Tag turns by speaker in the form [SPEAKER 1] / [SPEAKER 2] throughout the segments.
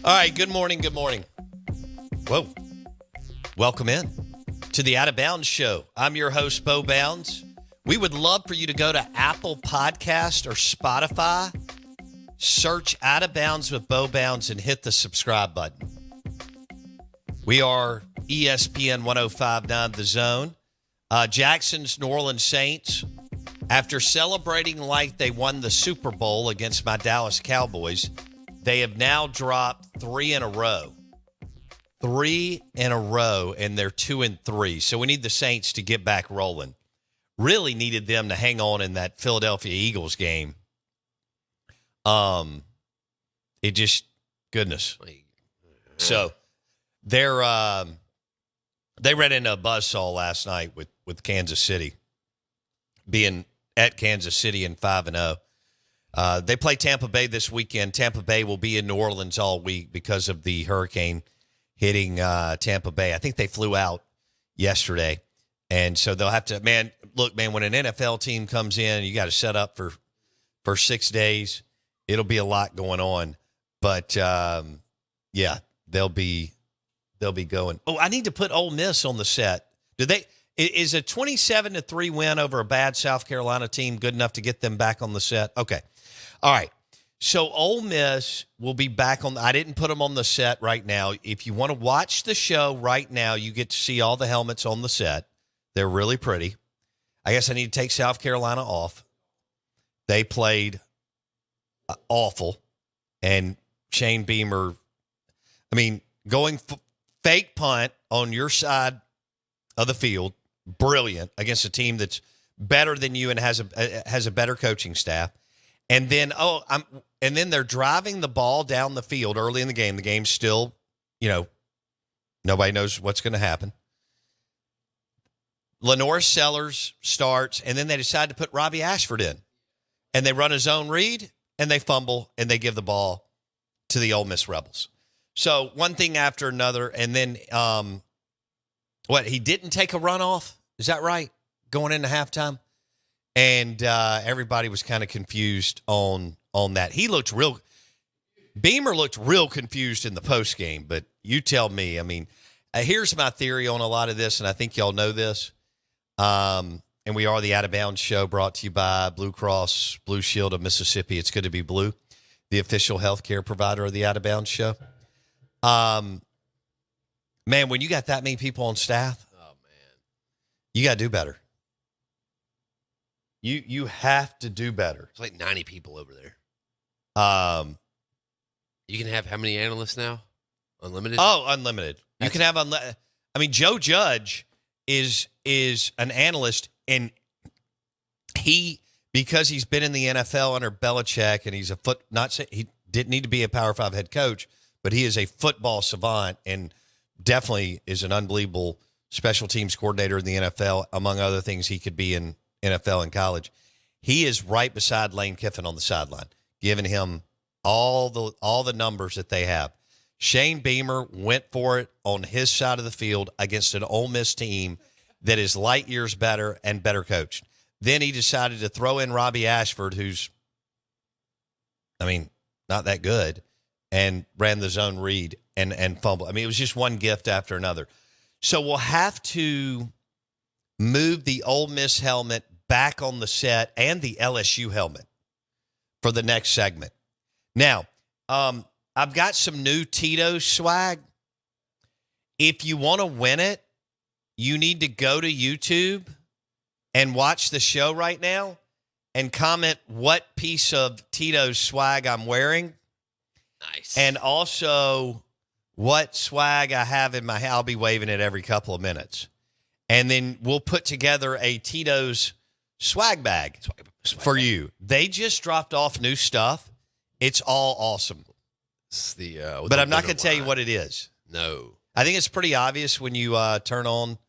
[SPEAKER 1] All right, good morning, good morning. Whoa. Welcome in to the Out of Bounds Show. I'm your host, Bo Bounds. We would love for you to go to Apple Podcast or Spotify, search Out of Bounds with Bo Bounds, and hit the subscribe button. We are ESPN 105.9 The Zone. Jackson's New Orleans Saints, after celebrating like they won the Super Bowl against my Dallas Cowboys, they have now dropped three in a row. And they're 2-3. So we need the Saints to get back rolling. Really needed them to hang on in that Philadelphia Eagles game. It just, goodness. So they ran into a buzzsaw last night with Kansas City, being at Kansas City and 5-0. They play Tampa Bay this weekend. Tampa Bay will be in New Orleans all week because of the hurricane hitting Tampa Bay. I think they flew out yesterday. And so they'll have to, when an NFL team comes in, you got to set up for 6 days. It'll be a lot going on. But, they'll be going. Oh, I need to put Ole Miss on the set. Is a 27-3 win over a bad South Carolina team good enough to get them back on the set? Okay. All right. So Ole Miss will be back on. I didn't put them on the set right now. If you want to watch the show right now, you get to see all the helmets on the set. They're really pretty. I guess I need to take South Carolina off. They played awful. And Shane Beamer, going fake punt on your side of the field, brilliant, against a team that's better than you and has a better coaching staff. And then they're driving the ball down the field early in the game. The game's still, nobody knows what's going to happen. Lenore Sellers starts, and then they decide to put Robbie Ashford in. And they run a zone read, and they fumble, and they give the ball to the Ole Miss Rebels. So one thing after another, and then he didn't take a runoff? Is that right? Going into halftime? And everybody was kind of confused on that. Beamer looked real confused in the postgame, but you tell me. Here's my theory on a lot of this, and I think y'all know this. And we are the Out of Bounds Show, brought to you by Blue Cross Blue Shield of Mississippi. It's good to be blue, the official healthcare provider of the Out of Bounds Show. When you got that many people on staff, you got to do better. You have to do better.
[SPEAKER 2] It's like 90 people over there. You can have how many analysts now? Unlimited?
[SPEAKER 1] Oh, unlimited. You can have unlimited. Joe Judge is an analyst, and because he's been in the NFL under Belichick, and he's he didn't need to be a Power 5 head coach, but he is a football savant and definitely is an unbelievable special teams coordinator in the NFL. Among other things, he could be in NFL and college. He is right beside Lane Kiffin on the sideline, giving him all the numbers that they have. Shane Beamer went for it on his side of the field against an Ole Miss team that is light years better and better coached. Then he decided to throw in Robbie Ashford, who's, not that good, and ran the zone read and fumble. It was just one gift after another. So we'll have to move the Ole Miss helmet back on the set and the LSU helmet for the next segment. Now, I've got some new Tito's swag. If you want to win it, you need to go to YouTube and watch the show right now and comment what piece of Tito's swag I'm wearing.
[SPEAKER 2] Nice.
[SPEAKER 1] And also what swag I have in my house. I'll be waving it every couple of minutes. And then we'll put together a Tito's swag bag for you. They just dropped off new stuff. It's all awesome.
[SPEAKER 2] It's
[SPEAKER 1] but I'm not going to tell you what it is.
[SPEAKER 2] No.
[SPEAKER 1] I think it's pretty obvious when you turn on,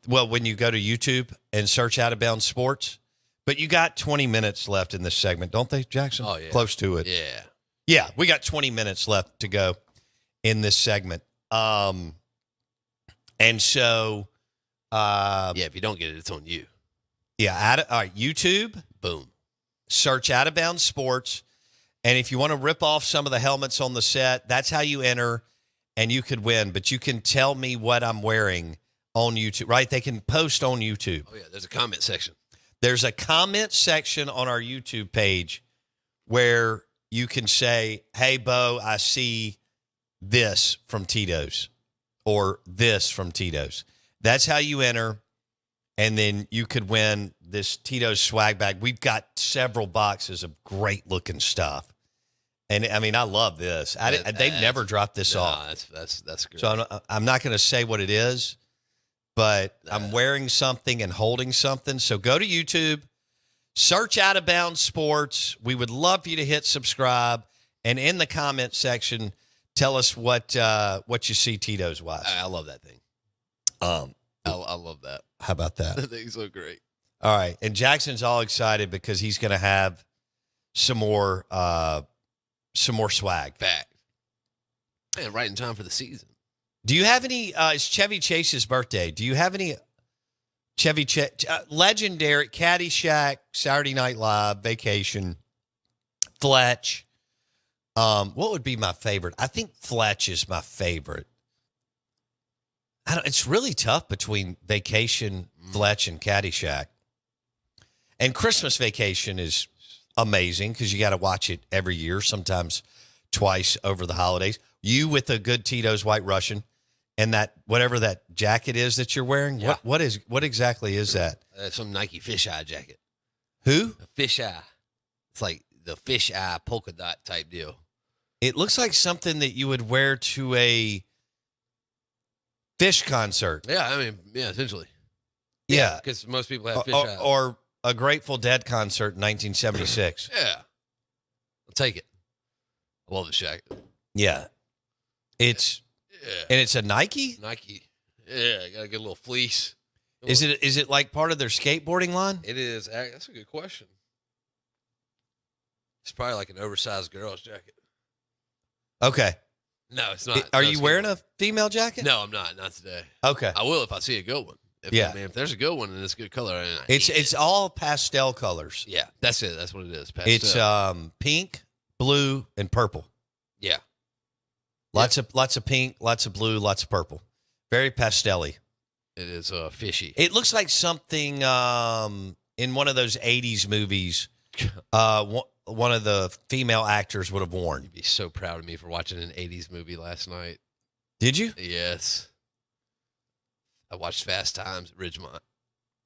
[SPEAKER 1] when you go to YouTube and search Out of Bounds Sports. But you got 20 minutes left in this segment, don't they, Jackson?
[SPEAKER 2] Oh, yeah.
[SPEAKER 1] Close to it.
[SPEAKER 2] Yeah.
[SPEAKER 1] Yeah, we got 20 minutes left to go in this segment. And so
[SPEAKER 2] if you don't get it, it's on you.
[SPEAKER 1] Yeah, all right, YouTube.
[SPEAKER 2] Boom.
[SPEAKER 1] Search Out of Bounds Sports. And if you want to rip off some of the helmets on the set, that's how you enter, and you could win. But you can tell me what I'm wearing on YouTube, right? They can post on YouTube.
[SPEAKER 2] Oh, yeah, there's a comment section.
[SPEAKER 1] There's a comment section on our YouTube page where you can say, hey, Bo, I see this from Tito's or this from Tito's. That's how you enter, and then you could win this Tito's swag bag. We've got several boxes of great-looking stuff. And, I mean, I love this. They've never dropped this off.
[SPEAKER 2] That's great.
[SPEAKER 1] So I'm not going to say what it is, but I'm wearing something and holding something. So go to YouTube, search Out of Bounds Sports. We would love for you to hit subscribe. And in the comment section, tell us what you see Tito's wise.
[SPEAKER 2] I love that thing. I love that.
[SPEAKER 1] How about that?
[SPEAKER 2] That thing's so great.
[SPEAKER 1] All right. And Jackson's all excited because he's going to have some more swag.
[SPEAKER 2] Fact. Man, right in time for the season.
[SPEAKER 1] Do you have any? It's Chevy Chase's birthday. Do you have any Chevy Chase? Legendary Caddyshack, Saturday Night Live, Vacation, Fletch. What would be my favorite? I think Fletch is my favorite. It's really tough between Vacation, Fletch, and Caddyshack. And Christmas Vacation is amazing because you got to watch it every year, sometimes twice over the holidays. You with a good Tito's White Russian and that whatever that jacket is that you're wearing.
[SPEAKER 2] Yeah.
[SPEAKER 1] What exactly is that?
[SPEAKER 2] Some Nike fisheye jacket.
[SPEAKER 1] Who?
[SPEAKER 2] A fisheye. It's like the fisheye polka dot type deal.
[SPEAKER 1] It looks like something that you would wear to a Fish concert.
[SPEAKER 2] Yeah, I mean, yeah, essentially.
[SPEAKER 1] Yeah.
[SPEAKER 2] Because most people have fisheye.
[SPEAKER 1] Or a Grateful Dead concert in 1976.
[SPEAKER 2] Yeah. I'll take it. I love the jacket.
[SPEAKER 1] Yeah. And it's a Nike?
[SPEAKER 2] Nike. Yeah, got a good little fleece.
[SPEAKER 1] Is it like part of their skateboarding line?
[SPEAKER 2] It is. That's a good question. It's probably like an oversized girl's jacket.
[SPEAKER 1] Okay.
[SPEAKER 2] No, it's not.
[SPEAKER 1] Are you wearing a female jacket?
[SPEAKER 2] No, I'm not. Not today.
[SPEAKER 1] Okay.
[SPEAKER 2] I will if I see a good one. If there's a good one and it's a good color.
[SPEAKER 1] It's all pastel colors.
[SPEAKER 2] Yeah, that's it. That's what it is. Pastel.
[SPEAKER 1] It's pink, blue, and purple.
[SPEAKER 2] Yeah.
[SPEAKER 1] Lots of pink, lots of blue, lots of purple. Very pastel-y.
[SPEAKER 2] It is fishy.
[SPEAKER 1] It looks like something in one of those 80s movies one of the female actors would have worn.
[SPEAKER 2] You'd be so proud of me for watching an 80s movie last night.
[SPEAKER 1] Did you?
[SPEAKER 2] Yes. I watched Fast Times at Ridgemont.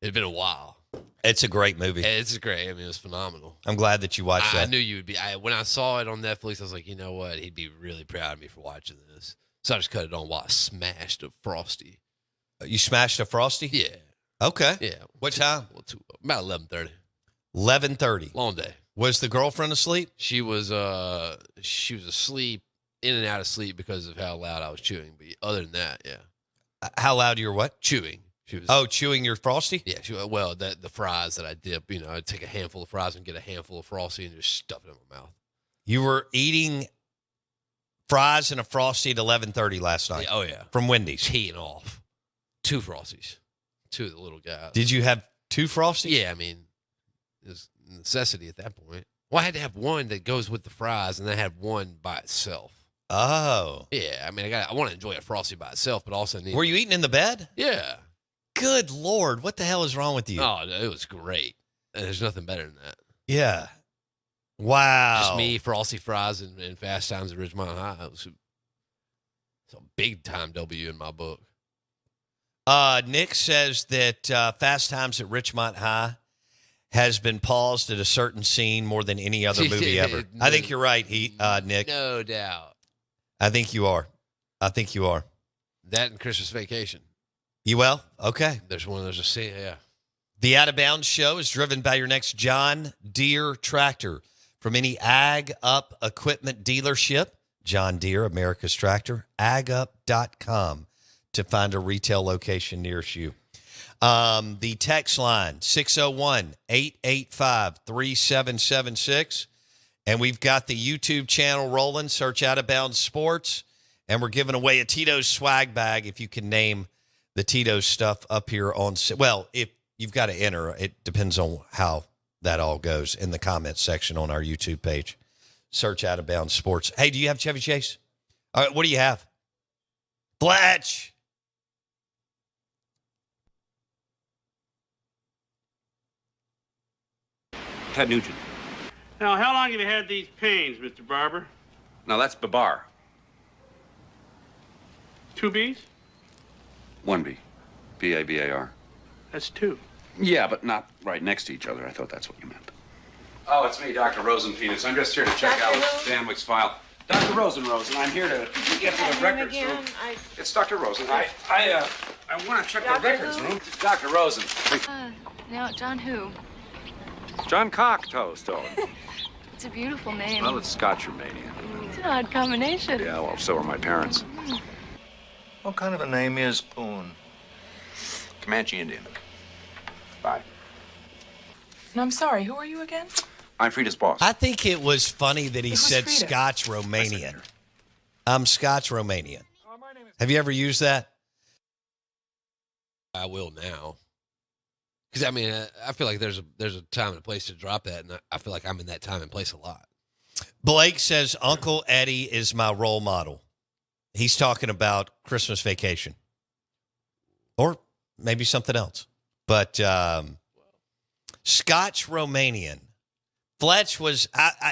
[SPEAKER 2] It had been a while.
[SPEAKER 1] It's a great movie.
[SPEAKER 2] It's great. I mean, it was phenomenal.
[SPEAKER 1] I'm glad that you watched that.
[SPEAKER 2] I knew you would be. When I saw it on Netflix, I was like, you know what? He'd be really proud of me for watching this. So I just cut it on while I smashed a Frosty.
[SPEAKER 1] You smashed a Frosty?
[SPEAKER 2] Yeah.
[SPEAKER 1] Okay.
[SPEAKER 2] Yeah.
[SPEAKER 1] What time?
[SPEAKER 2] About 11:30.
[SPEAKER 1] 11:30.
[SPEAKER 2] Long day.
[SPEAKER 1] Was the girlfriend asleep?
[SPEAKER 2] She was asleep, in and out of sleep because of how loud I was chewing. But other than that, yeah.
[SPEAKER 1] How loud you were what?
[SPEAKER 2] Chewing. She was.
[SPEAKER 1] Chewing your Frosty?
[SPEAKER 2] Yeah. The fries that I dip, I'd take a handful of fries and get a handful of Frosty and just stuff it in my mouth.
[SPEAKER 1] You were eating fries and a Frosty at 11:30 last night.
[SPEAKER 2] Yeah, oh, yeah.
[SPEAKER 1] From Wendy's.
[SPEAKER 2] Teeing off. 2 Frosties. 2 of the little guys.
[SPEAKER 1] Did you have 2 Frosties?
[SPEAKER 2] Yeah, I mean, it was a necessity at that point. Well, I had to have one that goes with the fries, and then I had one by itself.
[SPEAKER 1] Oh.
[SPEAKER 2] Yeah, I mean, I want to enjoy a Frosty by itself, but also need.
[SPEAKER 1] Were you eating in the bed?
[SPEAKER 2] Yeah.
[SPEAKER 1] Good Lord. What the hell is wrong with you?
[SPEAKER 2] Oh, no, it was great. And there's nothing better than that.
[SPEAKER 1] Yeah. Wow.
[SPEAKER 2] Just me, Frosty fries, and Fast Times at Ridgemont High. It was a big-time W in my book.
[SPEAKER 1] Nick says that Fast Times at Ridgemont High has been paused at a certain scene more than any other movie ever. I think you're right, Nick.
[SPEAKER 2] No doubt.
[SPEAKER 1] I think you are.
[SPEAKER 2] That and Christmas Vacation.
[SPEAKER 1] You will? Okay.
[SPEAKER 2] There's a scene, yeah.
[SPEAKER 1] The Out of Bounds Show is driven by your next John Deere tractor. From any Ag Up equipment dealership, John Deere, America's Tractor, agup.com to find a retail location nearest you. The text line, 601-885-3776. And we've got the YouTube channel rolling, search Out of Bounds Sports. And we're giving away a Tito's swag bag if you can name the Tito's stuff up here on. Well, if you've got to enter, it depends on how that all goes in the comments section on our YouTube page. Search Out of Bounds Sports. Hey, do you have Chevy Chase? All right, what do you have? Fletch.
[SPEAKER 3] Ted Nugent.
[SPEAKER 4] Now, how long have you had these pains, Mr. Barber?
[SPEAKER 3] No, that's Babar.
[SPEAKER 4] 2 B's?
[SPEAKER 3] 1B. B-A-B-A-R.
[SPEAKER 4] That's 2.
[SPEAKER 3] Yeah, but not right next to each other. I thought that's what you meant. Oh, it's me, Dr. Rosenpenis. I'm just here to check out Stanwick's file. Dr. Rosen, I'm here to get to the records room. It's Dr. Rosen. I want to check the records room. Dr. Rosen.
[SPEAKER 5] No, John who?
[SPEAKER 3] John Cocktoe Stone.
[SPEAKER 5] It's a beautiful name.
[SPEAKER 3] Well, it's Scotch Romanian.
[SPEAKER 5] It's an odd combination.
[SPEAKER 3] Yeah, well, so are my parents.
[SPEAKER 6] What kind of a name is Poon?
[SPEAKER 3] Comanche Indian. Bye.
[SPEAKER 7] And I'm sorry, who are you again?
[SPEAKER 3] I'm Frida's boss.
[SPEAKER 1] I think it was funny that he
[SPEAKER 7] Who's
[SPEAKER 1] said
[SPEAKER 7] Frida?
[SPEAKER 1] Scotch Romanian. I'm Scotch Romanian. Have you ever used that?
[SPEAKER 2] I will now. Because, I mean, I feel like there's a time and a place to drop that, and I feel like I'm in that time and place a lot.
[SPEAKER 1] Blake says Uncle Eddie is my role model. He's talking about Christmas Vacation. Or maybe something else. But Scotch Romanian. Fletch was,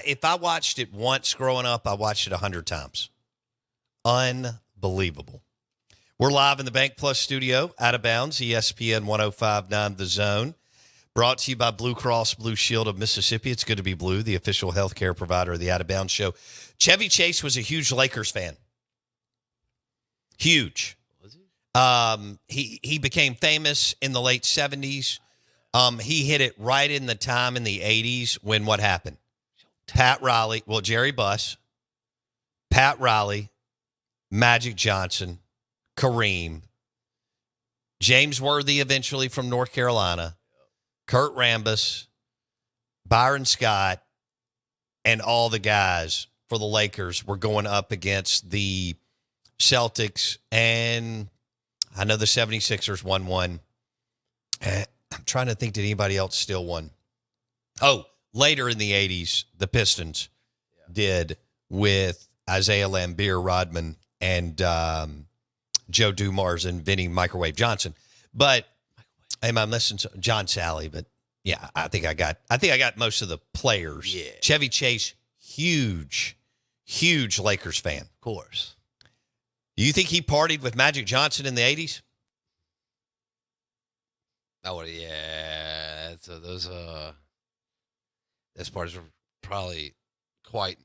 [SPEAKER 1] if I watched it once growing up, I watched it 100 times. Unbelievable. We're live in the BankPlus Studio, Out of Bounds, ESPN 105.9 The Zone. Brought to you by Blue Cross Blue Shield of Mississippi. It's good to be blue, the official healthcare provider of the Out of Bounds show. Chevy Chase was a huge Lakers fan. Huge.
[SPEAKER 2] Was he?
[SPEAKER 1] He became famous in the late 70s. He hit it right in the time in the 80s when what happened? Pat Riley, Jerry Buss, Pat Riley, Magic Johnson, Kareem, James Worthy eventually from North Carolina, Kurt Rambis, Byron Scott, and all the guys for the Lakers were going up against the Celtics, and I know the 76ers won one. I'm trying to think, did anybody else still won? Oh, later in the 80s, the Pistons did with Isaiah Lambeer, Rodman, and Joe Dumars and Vinny Microwave Johnson. But I'm listening to John Sally, but yeah, I think I got most of the players.
[SPEAKER 2] Yeah.
[SPEAKER 1] Chevy Chase, huge Lakers fan.
[SPEAKER 2] Of course.
[SPEAKER 1] Do you think he partied with Magic Johnson in the 80s?
[SPEAKER 2] Oh, yeah. So those parties were probably quite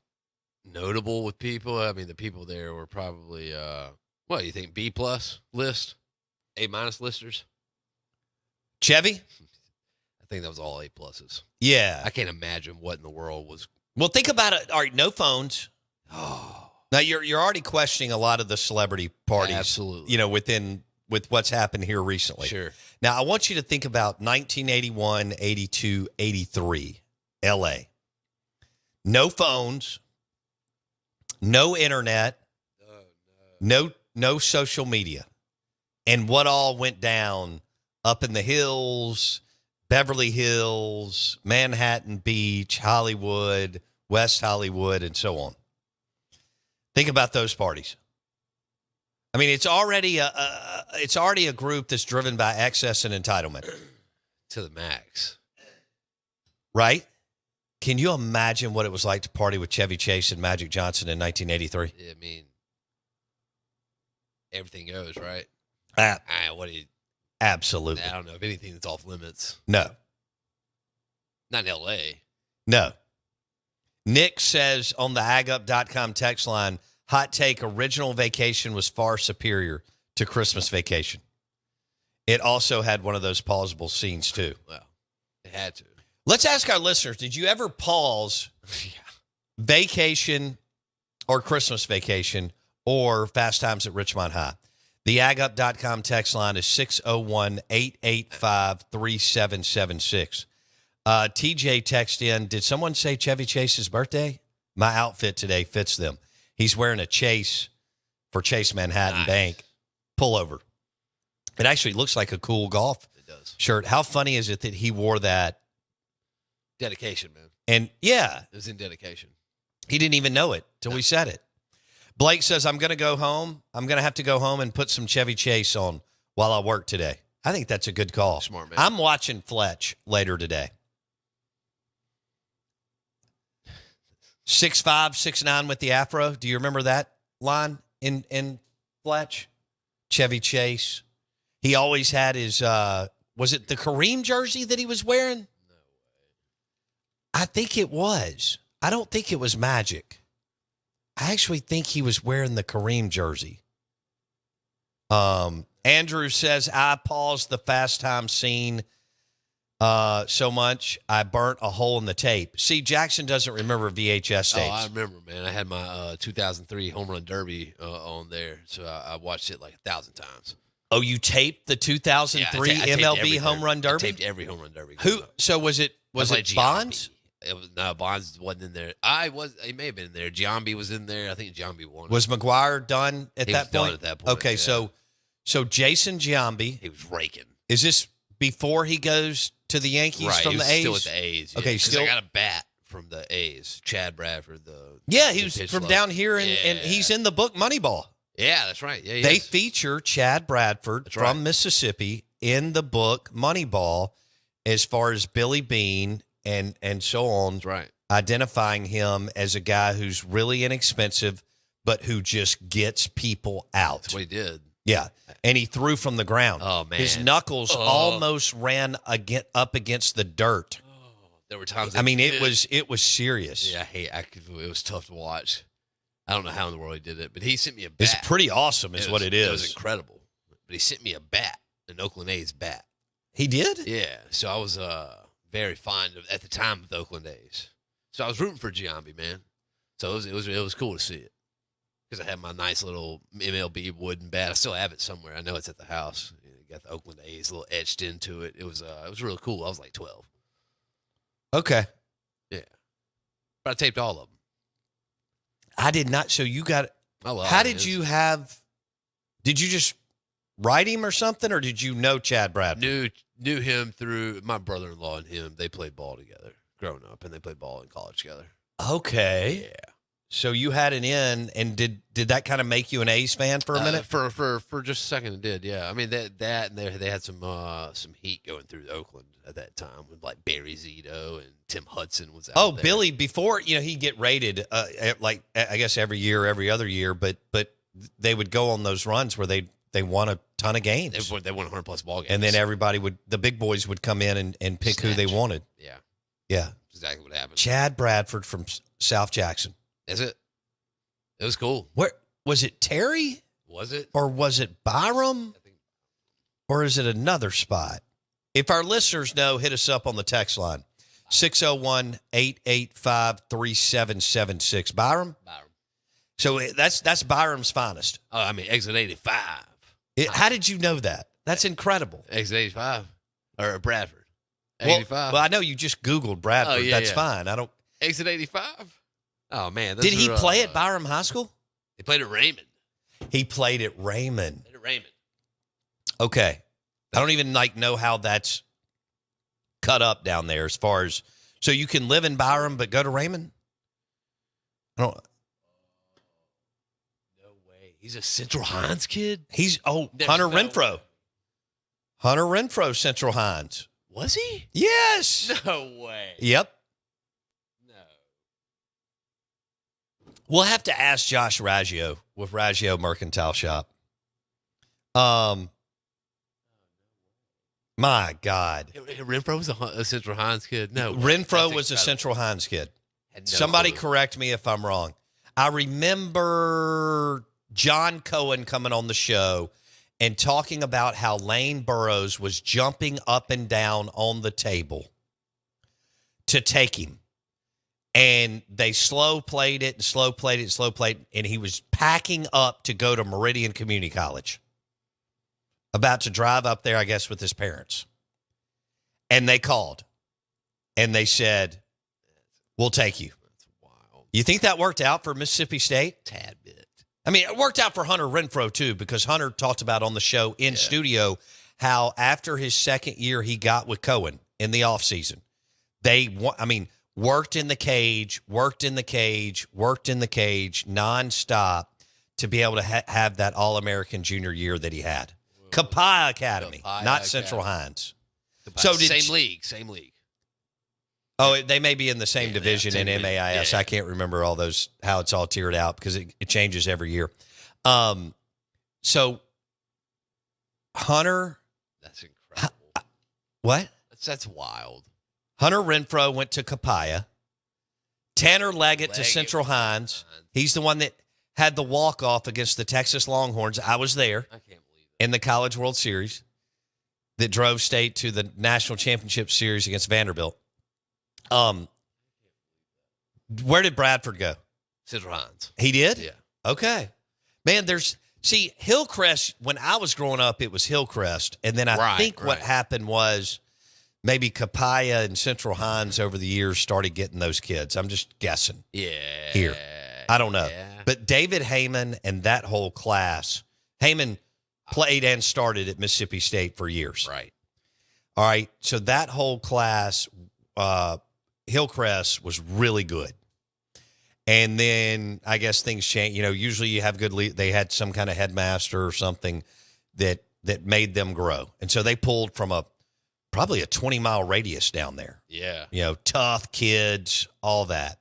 [SPEAKER 2] notable with people. I mean, the people there were probably, what do you think, B+ list? A- listers?
[SPEAKER 1] Chevy?
[SPEAKER 2] I think that was all A+.
[SPEAKER 1] Yeah.
[SPEAKER 2] I can't imagine what in the world was.
[SPEAKER 1] Well, think about it. All right, no phones.
[SPEAKER 2] Oh,
[SPEAKER 1] Now you're already questioning a lot of the celebrity parties.
[SPEAKER 2] absolutely.
[SPEAKER 1] You know, with what's happened here recently.
[SPEAKER 2] Sure.
[SPEAKER 1] Now, I want you to think about 1981, 82, 83, L.A. No phones, no internet, no social media. And what all went down up in the hills, Beverly Hills, Manhattan Beach, Hollywood, West Hollywood, and so on. Think about those parties. I mean, it's already a group that's driven by excess and entitlement.
[SPEAKER 2] To the max.
[SPEAKER 1] Right? Can you imagine what it was like to party with Chevy Chase and Magic Johnson in 1983?
[SPEAKER 2] I mean, everything goes, right? What do you?
[SPEAKER 1] Absolutely.
[SPEAKER 2] I don't know if anything that's off limits.
[SPEAKER 1] No.
[SPEAKER 2] Not in L.A.
[SPEAKER 1] No. Nick says on the agup.com text line, hot take, Original Vacation was far superior to Christmas Vacation. It also had one of those pausable scenes, too.
[SPEAKER 2] Well, it had to.
[SPEAKER 1] Let's ask our listeners, did you ever pause Vacation or Christmas Vacation or Fast Times at Richmond High? The agup.com text line is 601-885-3776. TJ text in, did someone say Chevy Chase's birthday? My outfit today fits them. He's wearing a Chase for Chase Manhattan Bank pullover. It actually looks like a cool golf shirt. How funny is it that he wore that?
[SPEAKER 2] Dedication, man.
[SPEAKER 1] And yeah.
[SPEAKER 2] It was in dedication.
[SPEAKER 1] He didn't even know it till we said it. Blake says, I'm going to go home. I'm going to have to go home and put some Chevy Chase on while I work today. I think that's a good call.
[SPEAKER 2] Smart, man.
[SPEAKER 1] I'm watching Fletch later today. 6'5", 6'9" with the afro. Do you remember that line in Fletch? Chevy Chase. He always had his, was it the Kareem jersey that he was wearing? No way. I think it was. I don't think it was Magic. I actually think he was wearing the Kareem jersey. Andrew says, I paused the Fast Time scene so much I burnt a hole in the tape. See, Jackson doesn't remember VHS tapes.
[SPEAKER 2] Oh, I remember, man. I had my 2003 Home Run Derby on there, so I watched it like 1,000 times.
[SPEAKER 1] Oh, you taped the 2003 MLB Home Run Derby?
[SPEAKER 2] I taped every Home Run Derby.
[SPEAKER 1] Who? So was it Bonds?
[SPEAKER 2] No, Bonds wasn't in there. He may have been in there. Giambi was in there. I think Giambi won.
[SPEAKER 1] Was McGuire done at that point?
[SPEAKER 2] Done at that point.
[SPEAKER 1] Okay,
[SPEAKER 2] yeah.
[SPEAKER 1] so Jason Giambi.
[SPEAKER 2] He was raking.
[SPEAKER 1] Is this before he goes to the Yankees from
[SPEAKER 2] he was
[SPEAKER 1] the A's?
[SPEAKER 2] Still with the A's. Yeah.
[SPEAKER 1] Okay, still.
[SPEAKER 2] I got a bat from the A's. Chad Bradford.
[SPEAKER 1] He was from down here, and he's in the book Moneyball.
[SPEAKER 2] Yeah, that's right. Yeah,
[SPEAKER 1] they feature Chad Bradford from Mississippi in the book Moneyball, as far as Billy Bean and so on.
[SPEAKER 2] That's right.
[SPEAKER 1] Identifying him as a guy who's really inexpensive, but who just gets people out.
[SPEAKER 2] That's what he did.
[SPEAKER 1] Yeah, and he threw from the ground.
[SPEAKER 2] Oh, man.
[SPEAKER 1] His knuckles almost ran up against the dirt.
[SPEAKER 2] There were times.
[SPEAKER 1] It was serious.
[SPEAKER 2] Yeah, it was tough to watch. I don't know how in the world he did it, but he sent me a bat.
[SPEAKER 1] It's pretty awesome, what it is.
[SPEAKER 2] It was incredible. But he sent me a bat, an Oakland A's bat.
[SPEAKER 1] He did?
[SPEAKER 2] Yeah. So I was very fond of at the time of the Oakland A's. So I was rooting for Giambi, man. So it was cool to see it because I had my nice little MLB wooden bat. I still have it somewhere. I know it's at the house. Got the Oakland A's a little etched into it. It was really cool. I was like 12.
[SPEAKER 1] Okay.
[SPEAKER 2] Yeah. But I taped all of them.
[SPEAKER 1] I did not. So you got. How did you have? Did you just write him or something, or did you know Chad Bradford?
[SPEAKER 2] Knew him through my brother-in-law and him. They played ball together growing up, and they played ball in college together.
[SPEAKER 1] Okay.
[SPEAKER 2] Yeah.
[SPEAKER 1] So you had an in, and did that kind of make you an A's fan for a minute?
[SPEAKER 2] For just a second, it did. Yeah. I mean that and they had some heat going through Oakland at that time with like Barry Zito and Tim Hudson was out.
[SPEAKER 1] Oh,
[SPEAKER 2] there.
[SPEAKER 1] Billy! Before he'd get rated like I guess every year, every other year, but they would go on those runs where they won a ton of games.
[SPEAKER 2] They won 100+ ball games,
[SPEAKER 1] and then the big boys would come in and pick who they wanted.
[SPEAKER 2] Yeah.
[SPEAKER 1] Yeah.
[SPEAKER 2] That's exactly what happened.
[SPEAKER 1] Chad Bradford from South Jackson.
[SPEAKER 2] Is it? It was cool.
[SPEAKER 1] Where was it? Terry?
[SPEAKER 2] Was it?
[SPEAKER 1] Or was it Byram? Or is it another spot? If our listeners know, hit us up on the text line. 601-885-3776. Byram?
[SPEAKER 2] Byram.
[SPEAKER 1] So that's Byram's finest.
[SPEAKER 2] Oh, I mean, exit 85.
[SPEAKER 1] How did you know that? That's incredible.
[SPEAKER 2] Exit 85. Or Bradford.
[SPEAKER 1] 85. Well, I know you just Googled Bradford.
[SPEAKER 2] Oh, yeah,
[SPEAKER 1] That's
[SPEAKER 2] yeah.
[SPEAKER 1] fine. I don't.
[SPEAKER 2] Exit 85? Oh, man.
[SPEAKER 1] Did he play at Byram High School?
[SPEAKER 2] He played at Raymond.
[SPEAKER 1] He played at Raymond. Okay. I don't even know how that's cut up down there as far as, so you can live in Byram but go to Raymond? I don't.
[SPEAKER 2] No way. He's a Central Hines kid?
[SPEAKER 1] There's
[SPEAKER 2] no
[SPEAKER 1] Hunter Renfro.
[SPEAKER 2] way.
[SPEAKER 1] Hunter Renfro, Central Hines.
[SPEAKER 2] Was he?
[SPEAKER 1] Yes.
[SPEAKER 2] No way.
[SPEAKER 1] Yep.
[SPEAKER 2] No.
[SPEAKER 1] We'll have to ask Josh Raggio with Raggio Mercantile Shop. My God.
[SPEAKER 2] Renfro was a Central Hines kid? No.
[SPEAKER 1] Renfro was a Central Hines kid. Somebody correct me if I'm wrong. I remember John Cohen coming on the show and talking about how Lane Burroughs was jumping up and down on the table to take him. And they slow played it, and he was packing up to go to Meridian Community College. About to drive up there, I guess, with his parents. And they called. And they said, we'll take you.
[SPEAKER 2] That's wild.
[SPEAKER 1] You think that worked out for Mississippi State?
[SPEAKER 2] Tad bit.
[SPEAKER 1] I mean, it worked out for Hunter Renfro, too, because Hunter talked about on the show in studio how after his second year he got with Cohen in the offseason, worked in the cage nonstop to be able to have that All-American junior year that he had. Kapaya Academy, not Central Hines. So
[SPEAKER 2] same league.
[SPEAKER 1] Oh, they may be in the same division in MAIS.
[SPEAKER 2] Yeah.
[SPEAKER 1] I can't remember all those, how it's all tiered out because it changes every year. So Hunter.
[SPEAKER 2] That's incredible.
[SPEAKER 1] What?
[SPEAKER 2] That's wild.
[SPEAKER 1] Hunter Renfro went to Kapaya. Tanner Leggett to Central Hines. He's the one that had the walk-off against the Texas Longhorns. I was there.
[SPEAKER 2] I can't believe it.
[SPEAKER 1] In the College World Series that drove State to the National Championship Series against Vanderbilt. Where did Bradford go?
[SPEAKER 2] Central Hines.
[SPEAKER 1] He did?
[SPEAKER 2] Yeah.
[SPEAKER 1] Okay. Man, Hillcrest, when I was growing up, it was Hillcrest. And then I think what happened was maybe Kapaya and Central Hines over the years started getting those kids. I'm just guessing.
[SPEAKER 2] Yeah.
[SPEAKER 1] Here. I don't know.
[SPEAKER 2] Yeah.
[SPEAKER 1] But David Heyman and that whole class, Heyman played and started at Mississippi State for years.
[SPEAKER 2] Right.
[SPEAKER 1] All right. So that whole class, Hillcrest was really good. And then I guess things change. Usually you have they had some kind of headmaster or something that made them grow. And so they pulled from probably a 20-mile radius down there.
[SPEAKER 2] Yeah.
[SPEAKER 1] Tough kids, all that.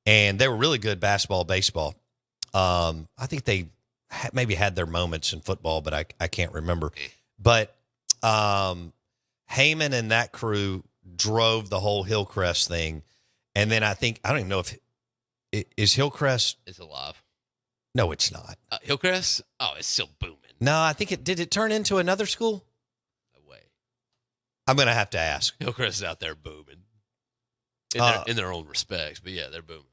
[SPEAKER 1] And they were really good basketball, baseball. I think they maybe had their moments in football, but I can't remember. But Heyman and that crew drove the whole Hillcrest thing. And then I don't even know if is Hillcrest.
[SPEAKER 2] It's alive.
[SPEAKER 1] No, it's not.
[SPEAKER 2] Hillcrest? Oh, it's still booming.
[SPEAKER 1] No, I think did it turn into another school?
[SPEAKER 2] No way.
[SPEAKER 1] I'm going to have to ask.
[SPEAKER 2] Hillcrest is out there booming. In their own respects, but yeah, they're booming.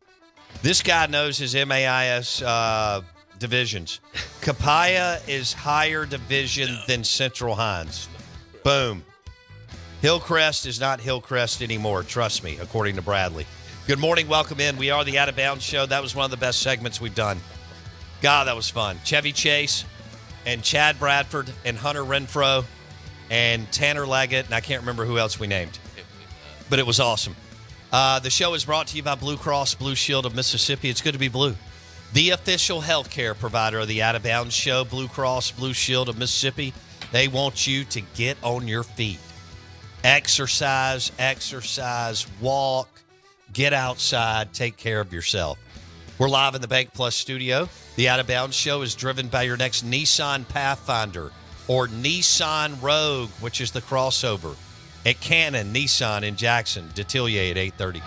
[SPEAKER 1] This guy knows his MAIS divisions. Kapaya is higher division than Central Hines. Boom. Hillcrest is not Hillcrest anymore, trust me, according to Bradley. Good morning, welcome in. We are the Out of Bounds Show. That was one of the best segments we've done. God, that was fun. Chevy Chase and Chad Bradford and Hunter Renfro and Tanner Leggett, and I can't remember who else we named. But it was awesome. The show is brought to you by Blue Cross Blue Shield of Mississippi. It's good to be blue. The official healthcare provider of the Out of Bounds Show, Blue Cross Blue Shield of Mississippi. They want you to get on your feet. Exercise, walk, get outside, take care of yourself. We're live in the BankPlus Studio. The Out of Bounds Show is driven by your next Nissan Pathfinder or Nissan Rogue, which is the crossover at Cannon Nissan in Jackson, Detillier at 8:30.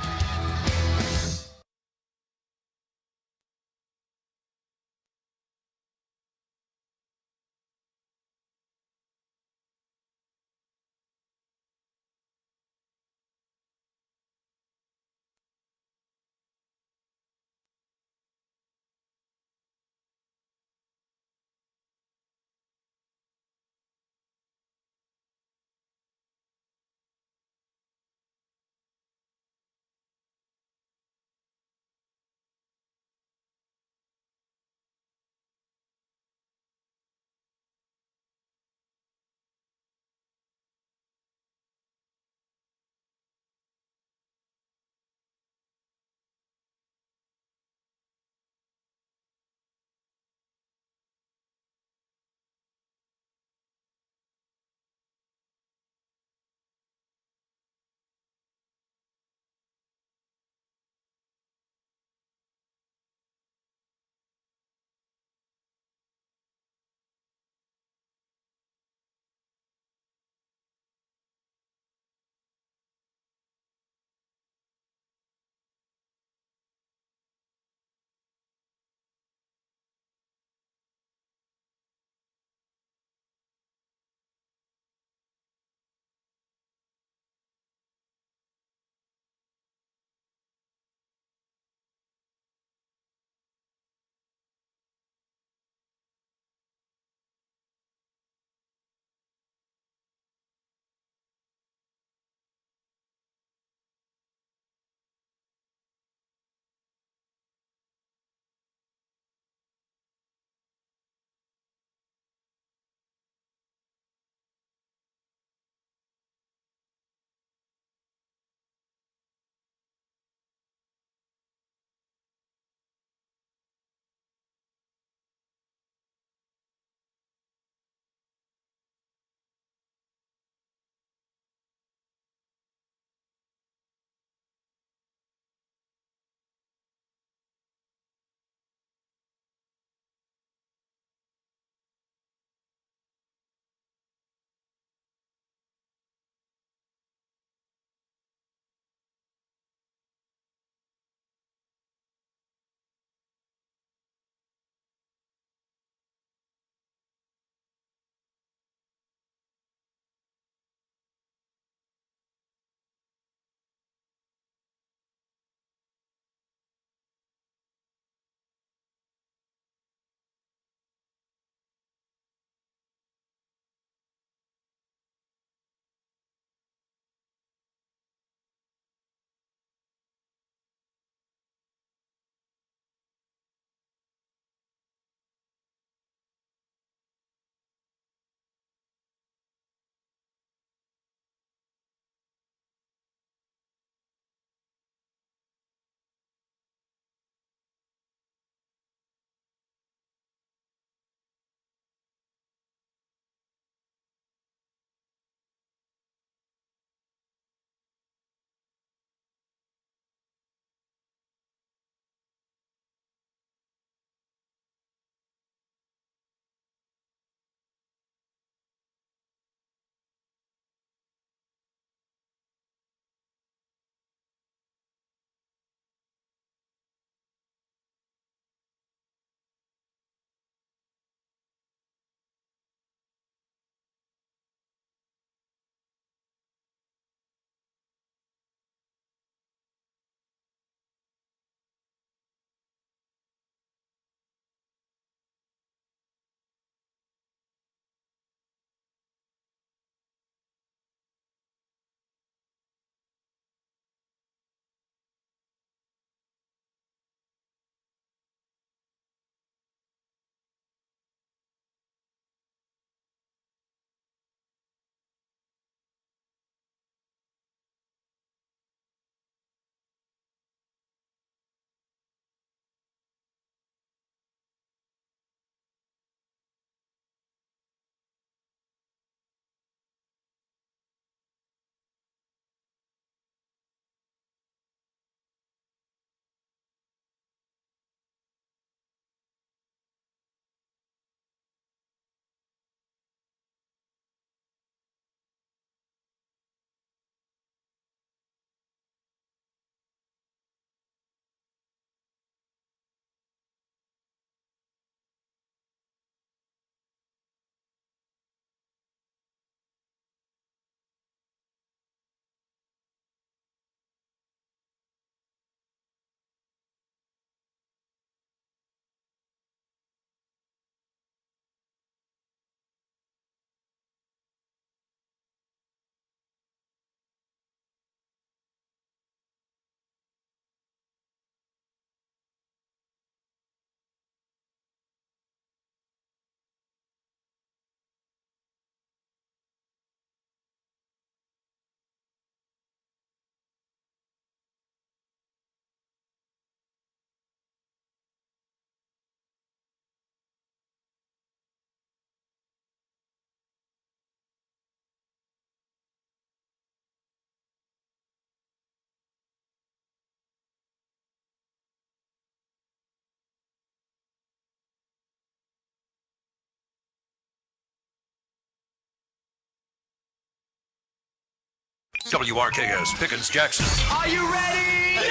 [SPEAKER 8] WRKS Pickens Jackson.
[SPEAKER 9] Are you ready?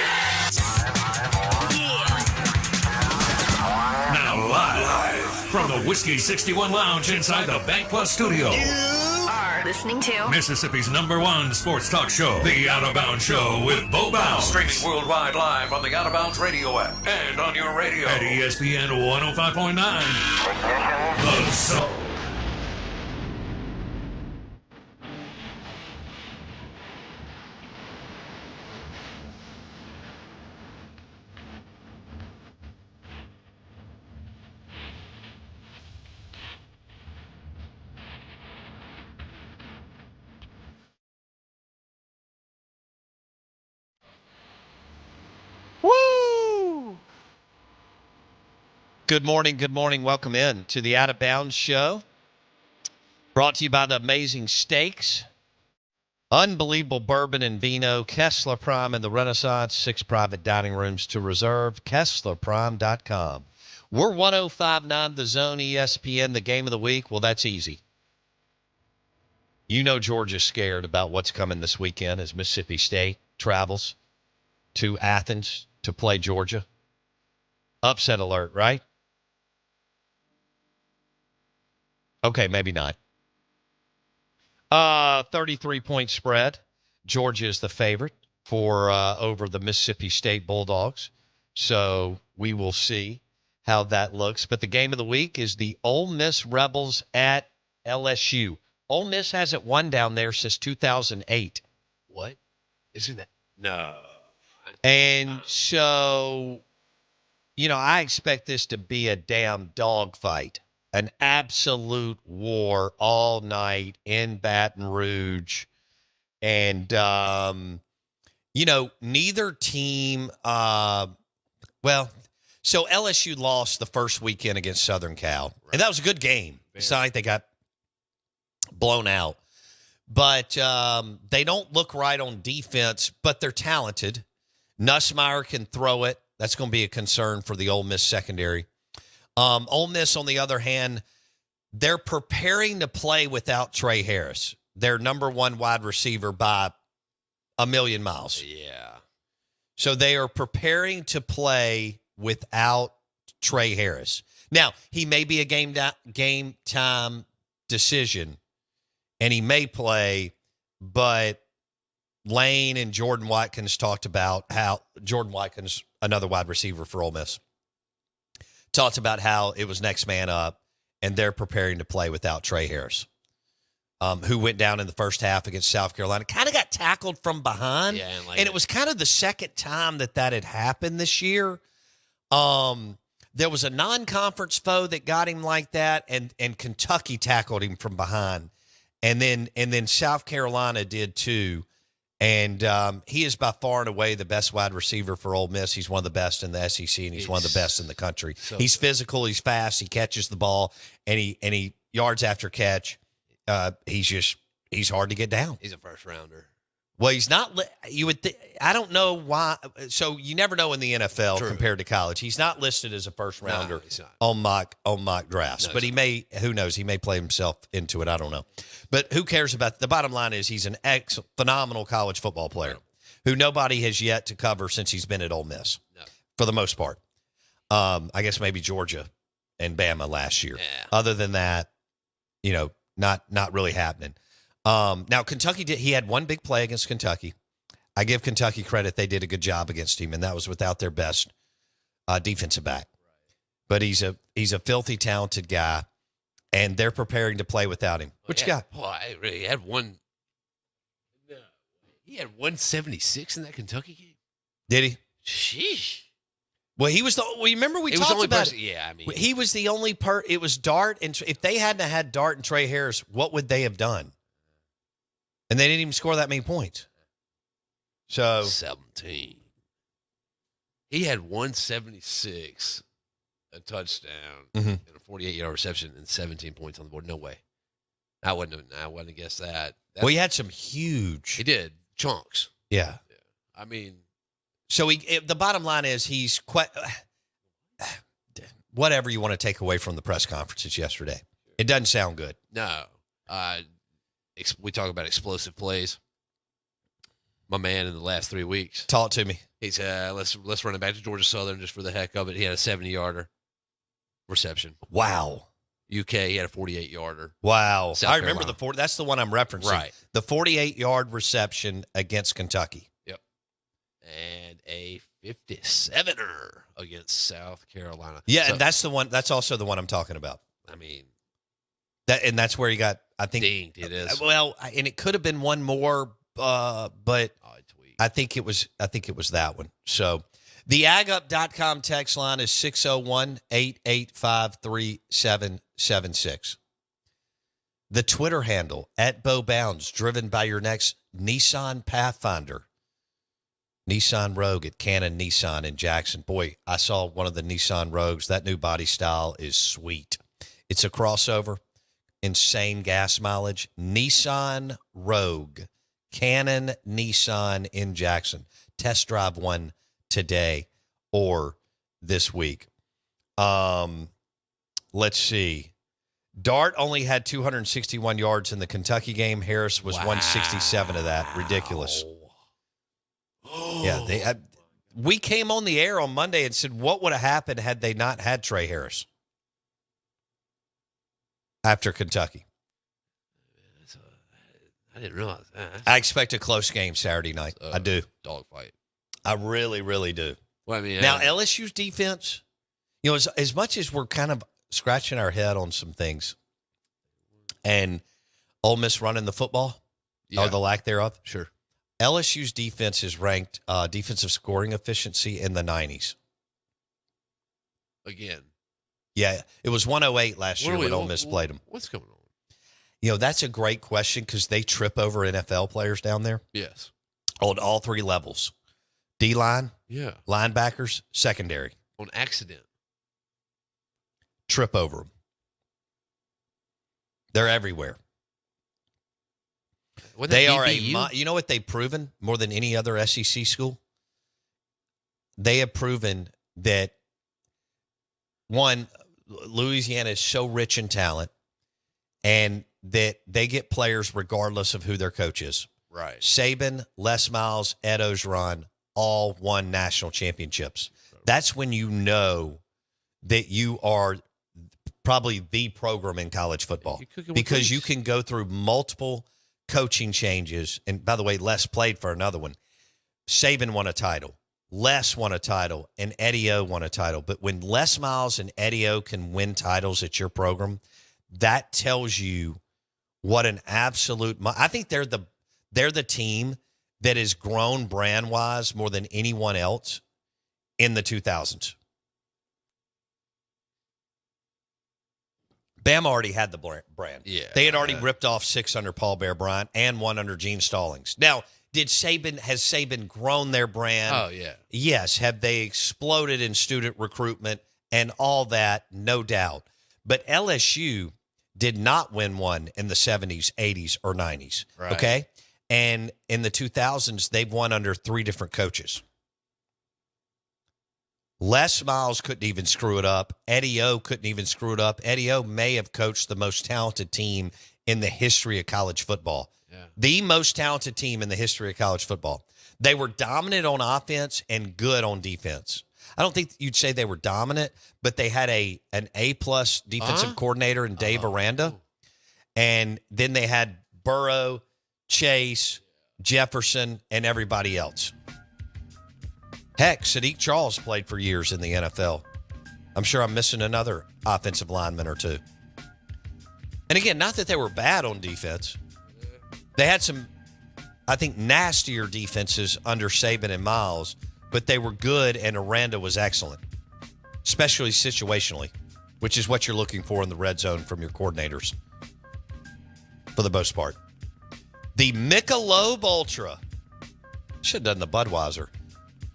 [SPEAKER 8] Now live from the Whiskey 61 Lounge inside the BankPlus Studio.
[SPEAKER 9] You are
[SPEAKER 5] Listening to
[SPEAKER 8] Mississippi's #1 sports talk show, The Out of Bounds Show with Bo Bounds. Streaming worldwide live on the Out of Bounds radio app and on your radio at ESPN 105.9. The Zone.
[SPEAKER 1] Woo! Good morning. Welcome in to the Out of Bounds Show. Brought to you by the Amazing Steaks, unbelievable bourbon and vino, Kessler Prime and the Renaissance, 6 private dining rooms to reserve, KesslerPrime.com. We're 105.9 The Zone, ESPN, the game of the week. Well, that's easy. You know Georgia's scared about what's coming this weekend as Mississippi State travels to Athens to play Georgia. Upset alert, right? Okay, maybe not. 33-point spread. Georgia is the favorite for over the Mississippi State Bulldogs. So we will see how that looks. But the game of the week is the Ole Miss Rebels at LSU. Ole Miss hasn't won down there since 2008.
[SPEAKER 2] What? Isn't that? No.
[SPEAKER 1] And so, I expect this to be a damn dogfight, an absolute war all night in Baton Rouge. And, neither team, so LSU lost the first weekend against Southern Cal. Right. And that was a good game. It's not like they got blown out. But they don't look right on defense, but they're talented. Nussmeier can throw it. That's going to be a concern for the Ole Miss secondary. Ole Miss, on the other hand, they're preparing to play without Trey Harris, their #1 wide receiver by a million miles.
[SPEAKER 2] Yeah.
[SPEAKER 1] So they are preparing to play without Trey Harris. Now, he may be a game time decision, and he may play, but Lane and Jordan Watkins talked about how Jordan Watkins, another wide receiver for Ole Miss, talked about how it was next man up, and they're preparing to play without Trey Harris, who went down in the first half against South Carolina. Kind of got tackled from behind, and it was kind of the second time that had happened this year. There was a non-conference foe that got him like that, and Kentucky tackled him from behind, and then South Carolina did too. And he is by far and away the best wide receiver for Ole Miss. He's one of the best in the SEC, and he's one of the best in the country. He's physical, he's fast, he catches the ball, and he yards after catch. He's hard to get down.
[SPEAKER 2] He's a first rounder.
[SPEAKER 1] Well, he's not. You would. I don't know why. So you never know in the NFL compared to college. He's not listed as a first rounder on mock drafts, but he may. Who knows? He may play himself into it. I don't know. But who cares about the bottom line is he's an phenomenal college football player who nobody has yet to cover since he's been at Ole Miss for the most part. I guess maybe Georgia and Bama last year.
[SPEAKER 2] Yeah.
[SPEAKER 1] Other than that, not really happening. Now, Kentucky he had one big play against Kentucky. I give Kentucky credit. They did a good job against him, and that was without their best defensive back. But he's a filthy talented guy, and they're preparing to play without him. What you got?
[SPEAKER 2] Boy, he had one. No, he had 176 in that Kentucky game.
[SPEAKER 1] Did he?
[SPEAKER 2] Sheesh.
[SPEAKER 1] Well, he was the. Remember we talked about it.
[SPEAKER 2] Yeah, I mean,
[SPEAKER 1] he was the only part. It was Dart, and if they hadn't had Dart and Trey Harris, what would they have done? And they didn't even score that many points. So
[SPEAKER 2] 17. He had 176, a touchdown, and a 48-yard reception, and 17 points on the board. No way. I wouldn't have guessed that.
[SPEAKER 1] Well, he had some huge.
[SPEAKER 2] He did chunks.
[SPEAKER 1] Yeah.
[SPEAKER 2] I mean,
[SPEAKER 1] so the bottom line is he's quite. Whatever you want to take away from the press conferences yesterday, it doesn't sound good.
[SPEAKER 2] No. We talk about explosive plays. my man in the last 3 weeks.
[SPEAKER 1] Talk to me.
[SPEAKER 2] He said, let's run it back to Georgia Southern just for the heck of it. He had a 70-yarder reception.
[SPEAKER 1] Wow.
[SPEAKER 2] UK, he had a 48-yarder.
[SPEAKER 1] Wow.
[SPEAKER 2] South
[SPEAKER 1] I remember
[SPEAKER 2] Carolina.
[SPEAKER 1] that's the one I'm referencing.
[SPEAKER 2] Right.
[SPEAKER 1] The 48-yard reception against Kentucky.
[SPEAKER 2] Yep. And a 57er against South Carolina.
[SPEAKER 1] Yeah,
[SPEAKER 2] So,
[SPEAKER 1] and that's the one. That's also the one I'm talking about.
[SPEAKER 2] I mean,
[SPEAKER 1] That's where he got, I think.
[SPEAKER 2] dinged it is.
[SPEAKER 1] Well, and it could have been one more, but
[SPEAKER 2] Odd tweet.
[SPEAKER 1] I think it was that one. So the agup.com text line is 601-885-3776. The Twitter handle at Bo Bounds, driven by your next Nissan Pathfinder. Nissan Rogue at Cannon Nissan in Jackson. Boy, I saw one of the Nissan Rogues. That new body style is sweet. It's a crossover, insane gas mileage. Nissan Rogue, Cannon Nissan in Jackson. Test drive one today or this week. Let's see. Dart only had 261 yards in the Kentucky game. Harris was 167 of that. Ridiculous. Yeah, we came on the air on Monday and said, what would have happened had they not had Trey Harris after Kentucky?
[SPEAKER 2] I didn't realize that.
[SPEAKER 1] I expect a close game Saturday night. I do.
[SPEAKER 2] Dogfight.
[SPEAKER 1] I really, really do.
[SPEAKER 2] Well, I mean,
[SPEAKER 1] Now, LSU's defense, you know, as much as we're kind of scratching our head on some things, and Ole Miss running the football, or the lack thereof,
[SPEAKER 2] sure.
[SPEAKER 1] LSU's defense is ranked defensive scoring efficiency in the 90s.
[SPEAKER 2] Again.
[SPEAKER 1] Yeah, it was 108 last year when Ole Miss played them.
[SPEAKER 2] What's going on?
[SPEAKER 1] You know, that's a great question because they trip over NFL players down there.
[SPEAKER 2] Yes.
[SPEAKER 1] On all three levels. D-line,
[SPEAKER 2] Yeah.
[SPEAKER 1] linebackers, secondary.
[SPEAKER 2] On accident.
[SPEAKER 1] Trip over them. They're everywhere.
[SPEAKER 2] Wouldn't
[SPEAKER 1] They
[SPEAKER 2] that
[SPEAKER 1] are
[SPEAKER 2] BBU?
[SPEAKER 1] you know what they've proven more than any other SEC school? They have proven that, one, Louisiana is so rich in talent and that they get players regardless of who their coach is.
[SPEAKER 2] Right.
[SPEAKER 1] Saban, Les Miles, Ed Ogeron, all won national championships. That's when you know that you are probably the program in college football because you can go through multiple coaching changes. And by the way, Les played for another one. Saban won a title. Les won a title, and Eddie O won a title. But when Les Miles and Eddie O can win titles at your program, that tells you what an absolute. I think they're the team that has grown brand wise more than anyone else in the 2000s. Bama already had the brand.
[SPEAKER 2] Yeah,
[SPEAKER 1] they had already ripped off 6 under Paul Bear Bryant and 1 under Gene Stallings. Now, has Saban grown their brand?
[SPEAKER 2] Oh, yeah.
[SPEAKER 1] Yes. Have they exploded in student recruitment and all that? No doubt. But LSU did not win one in the 70s, 80s, or 90s.
[SPEAKER 2] Right.
[SPEAKER 1] Okay? And in the 2000s, they've won under 3 different coaches. Les Miles couldn't even screw it up. Eddie O couldn't even screw it up. Eddie O may have coached the most talented team in the history of college football.
[SPEAKER 2] Yeah.
[SPEAKER 1] The most talented team in the history of college football. They were dominant on offense and good on defense. I don't think you'd say they were dominant, but they had an A-plus defensive coordinator in Dave Aranda. And then they had Burrow, Chase, Jefferson, and everybody else. Heck, Sadiq Charles played for years in the NFL. I'm sure I'm missing another offensive lineman or two. And again, not that they were bad on defense. They had some, I think, nastier defenses under Saban and Miles, but they were good, and Aranda was excellent, especially situationally, which is what you're looking for in the red zone from your coordinators for the most part. The Michelob Ultra. Should have done the Budweiser.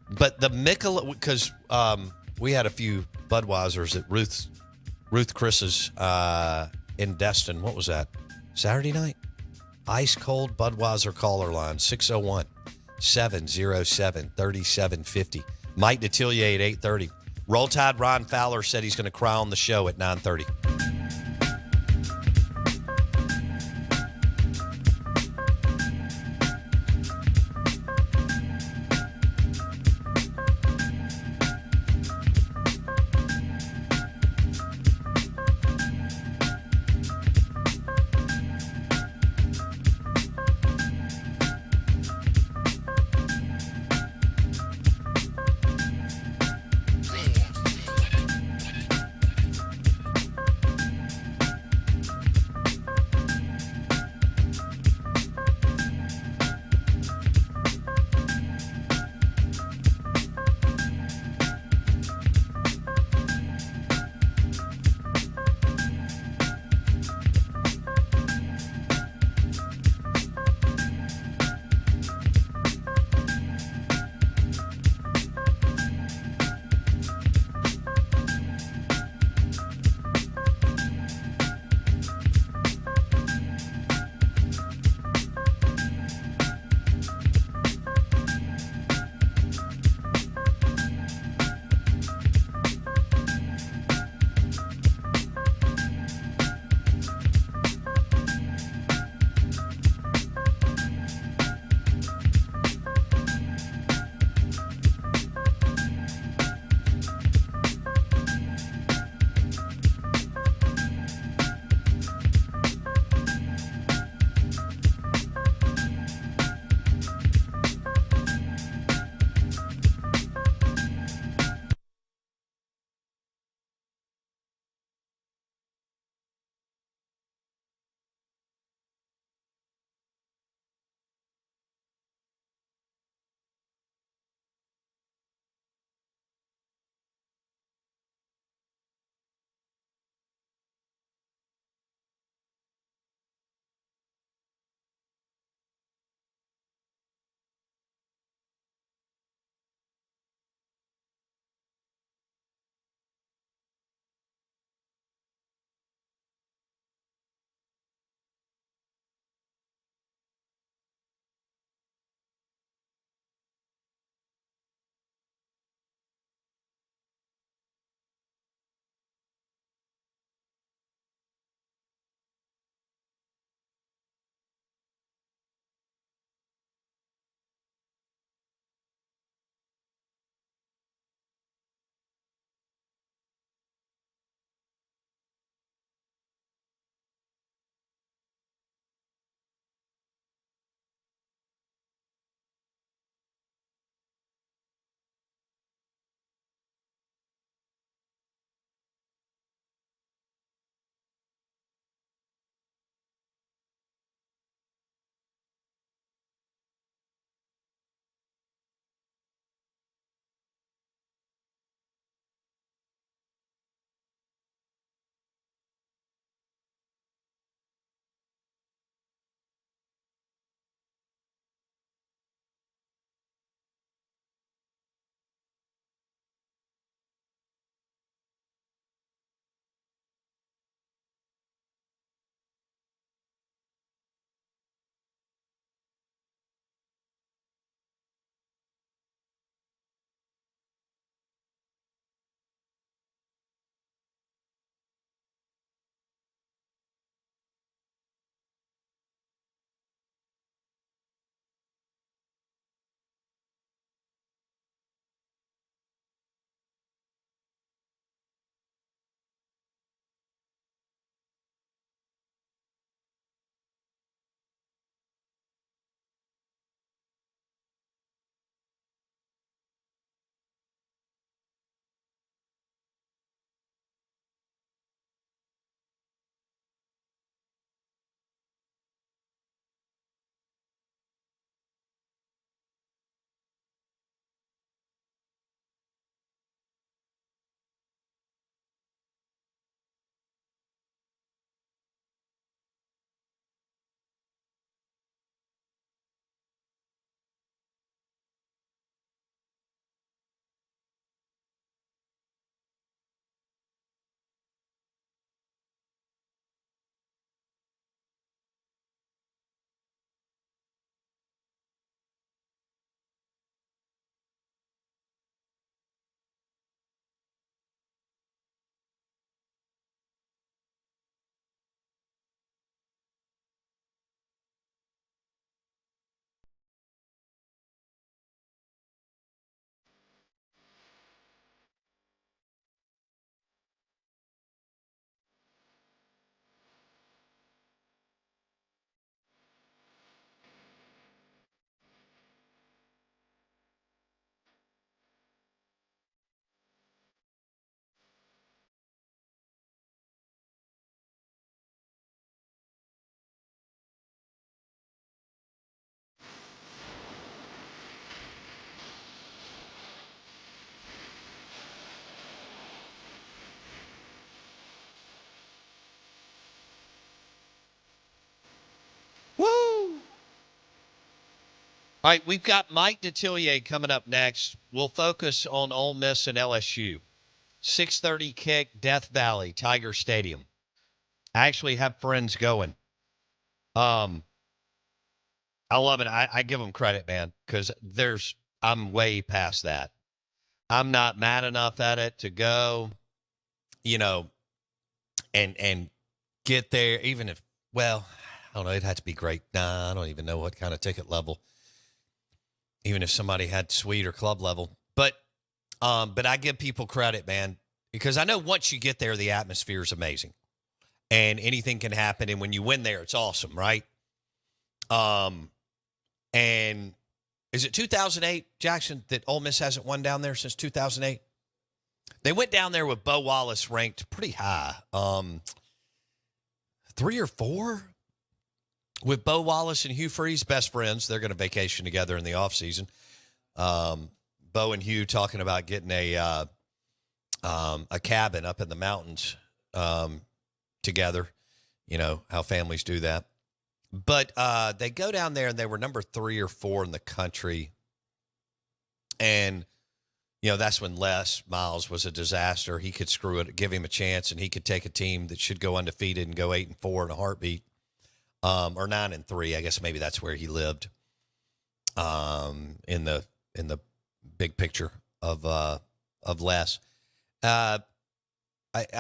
[SPEAKER 1] But the Michelob, because we had a few Budweisers at Ruth Chris's in Destin. What was that? Saturday night? Ice cold Budweiser caller line, 601-707-3750. Mike Detillier at 8:30. Roll Tide Ron Fowler said he's going to cry on the show at 9:30. All right, we've got Mike Detillier coming up next. We'll focus on Ole Miss and LSU. 6:30 kick, Death Valley, Tiger Stadium. I actually have friends going. I love it. I give them credit, man, because I'm way past that. I'm not mad enough at it to go, and get there, even if, well, I don't know, it'd have to be great. Nah, I don't even know what kind of ticket level, even if somebody had suite or club level. But I give people credit, man, because I know once you get there, the atmosphere is amazing. And anything can happen. And when you win there, it's awesome, right? And is it 2008, Jackson, that Ole Miss hasn't won down there since 2008? They went down there with Bo Wallace ranked pretty high. 3 or 4 with Bo Wallace and Hugh Freeze, best friends. They're going to vacation together in the offseason. Bo and Hugh talking about getting a cabin up in the mountains together. You know how families do that. But they go down there, and they were number 3 or 4 in the country. And, that's when Les Miles was a disaster. He could screw it, give him a chance, and he could take a team that should go undefeated and go 8-4 in a heartbeat, or 9-3. I guess maybe that's where he lived in the big picture of Les. I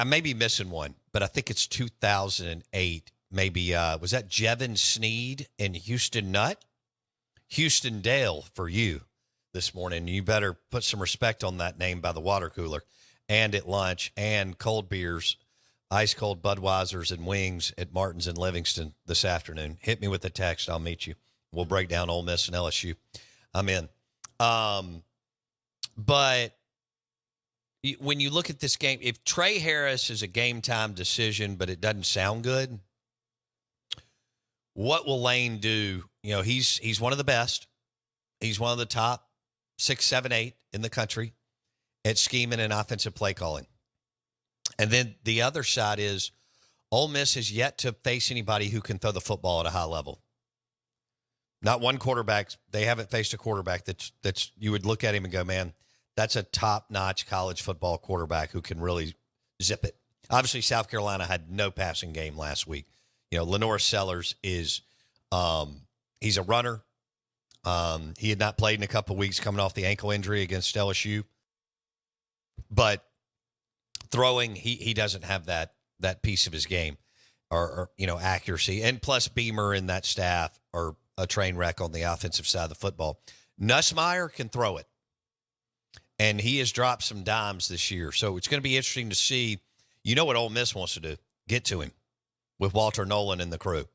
[SPEAKER 1] may be missing one, but I think it's 2008. Maybe, was that Jevin Sneed and Houston Nutt? Houston Dale for you this morning. You better put some respect on that name by the water cooler and at lunch, and cold beers, ice cold Budweisers and wings at Martin's in Livingston this afternoon. Hit me with a text. I'll meet you. We'll break down Ole Miss and LSU. I'm in. But when you look at this game, if Trey Harris is a game time decision, but it doesn't sound good, what will Lane do? He's one of the best. He's one of the top 6, 7, 8 in the country at scheming and offensive play calling. And then the other side is Ole Miss has yet to face anybody who can throw the football at a high level. Not one quarterback. They haven't faced a quarterback that's you would look at him and go, man, that's a top-notch college football quarterback who can really zip it. Obviously, South Carolina had no passing game last week. Lenore Sellers is he's a runner. He had not played in a couple of weeks coming off the ankle injury against LSU. But throwing, he doesn't have that piece of his game or accuracy. And plus Beamer and that staff are a train wreck on the offensive side of the football. Nussmeier can throw it. And he has dropped some dimes this year. So it's going to be interesting to see. What Ole Miss wants to do? Get to him with Walter Nolan and the crew.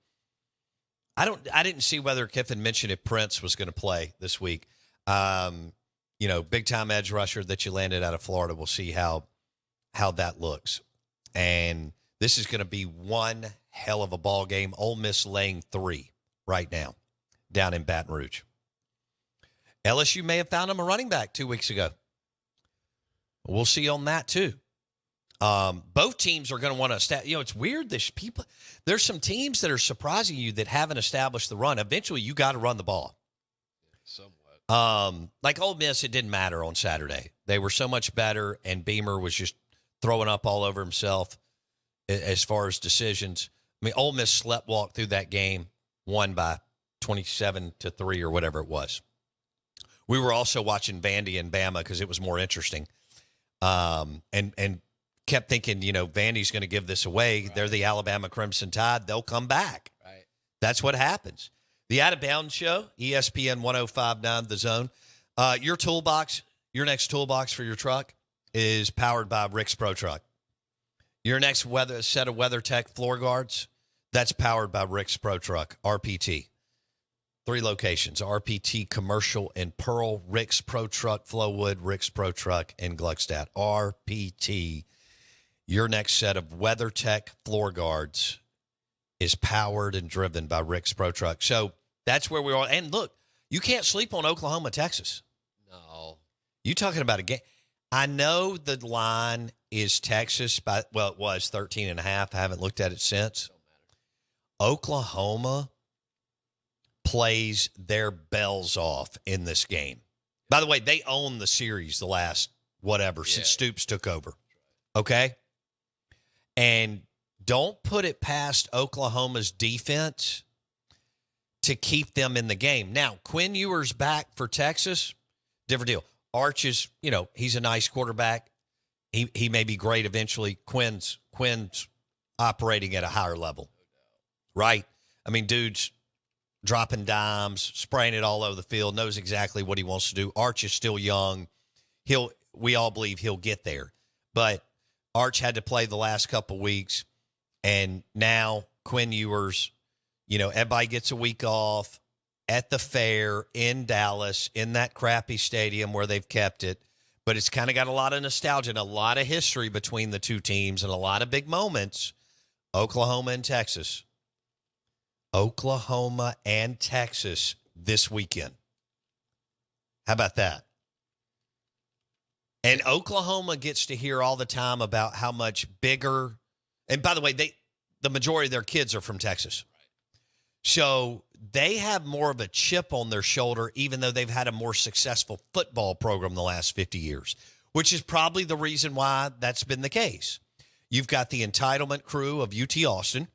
[SPEAKER 1] I didn't see whether Kiffin mentioned if Prince was going to play this week. Big time edge rusher that you landed out of Florida. We'll see how that looks. And this is going to be one hell of a ball game. Ole Miss laying 3 right now down in Baton Rouge. LSU may have found him a running back 2 weeks ago. We'll see on that too. Both teams are going to want to it's weird. There's some teams that are surprising you that haven't established the run. Eventually, you got to run the ball. Somewhat. Like Ole Miss, it didn't matter on Saturday. They were so much better, and Beamer was just throwing up all over himself as far as decisions. I mean, Ole Miss sleptwalked through that game, won by 27-3 or whatever it was. We were also watching Vandy and Bama because it was more interesting. And kept thinking, Vandy's going to give this away. Right. They're the Alabama Crimson Tide. They'll come back. Right. That's what happens. The Out of Bounds Show, ESPN 105.9 The Zone. Your next toolbox for your truck is powered by Rick's Pro Truck. Your next set of WeatherTech floor guards, that's powered by Rick's Pro Truck, RPT. 3 locations, RPT Commercial in Pearl, Rick's Pro Truck, Flowwood, Rick's Pro Truck in Gluckstadt. RPT, your next set of WeatherTech floor guards is powered and driven by Rick's Pro Truck. So that's where we are. And look, you can't sleep on Oklahoma, Texas.
[SPEAKER 2] No.
[SPEAKER 1] You talking about a game. I know the line is Texas, it was 13.5. I haven't looked at it since. Oklahoma plays their bells off in this game. By the way, they own the series the last since Stoops took over. Okay? And don't put it past Oklahoma's defense to keep them in the game. Now, Quinn Ewers back for Texas, different deal. Arch is, he's a nice quarterback. He may be great eventually. Quinn's operating at a higher level, right? I mean, dude's dropping dimes, spraying it all over the field, knows exactly what he wants to do. Arch is still young. We all believe he'll get there. But Arch had to play the last couple weeks, and now Quinn Ewers, everybody gets a week off at the fair in Dallas, in that crappy stadium where they've kept it. But it's kind of got a lot of nostalgia and a lot of history between the two teams and a lot of big moments. Oklahoma and Texas. Oklahoma and Texas this weekend. How about that? And Oklahoma gets to hear all the time about how much bigger. And by the way, the majority of their kids are from Texas. So they have more of a chip on their shoulder, even though they've had a more successful football program the last 50 years, which is probably the reason why that's been the case. You've got the entitlement crew of UT Austin,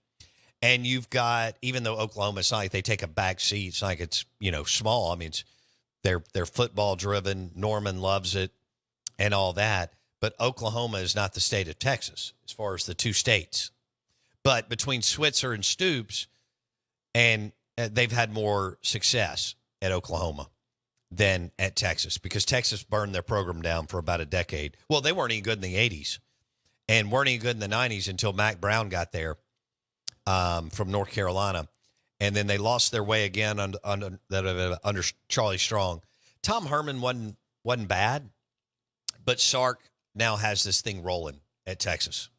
[SPEAKER 1] and you've got, even though Oklahoma, it's not like they take a back seat, it's like it's, small. I mean, they're football driven. Norman loves it and all that. But Oklahoma is not the state of Texas as far as the two states. But between Switzer and Stoops, and they've had more success at Oklahoma than at Texas because Texas burned their program down for about a decade. Well, they weren't any good in the 80s and weren't any good in the 90s until Mac Brown got there from North Carolina. And then they lost their way again under Charlie Strong. Tom Herman wasn't bad, but Sark now has this thing rolling at Texas.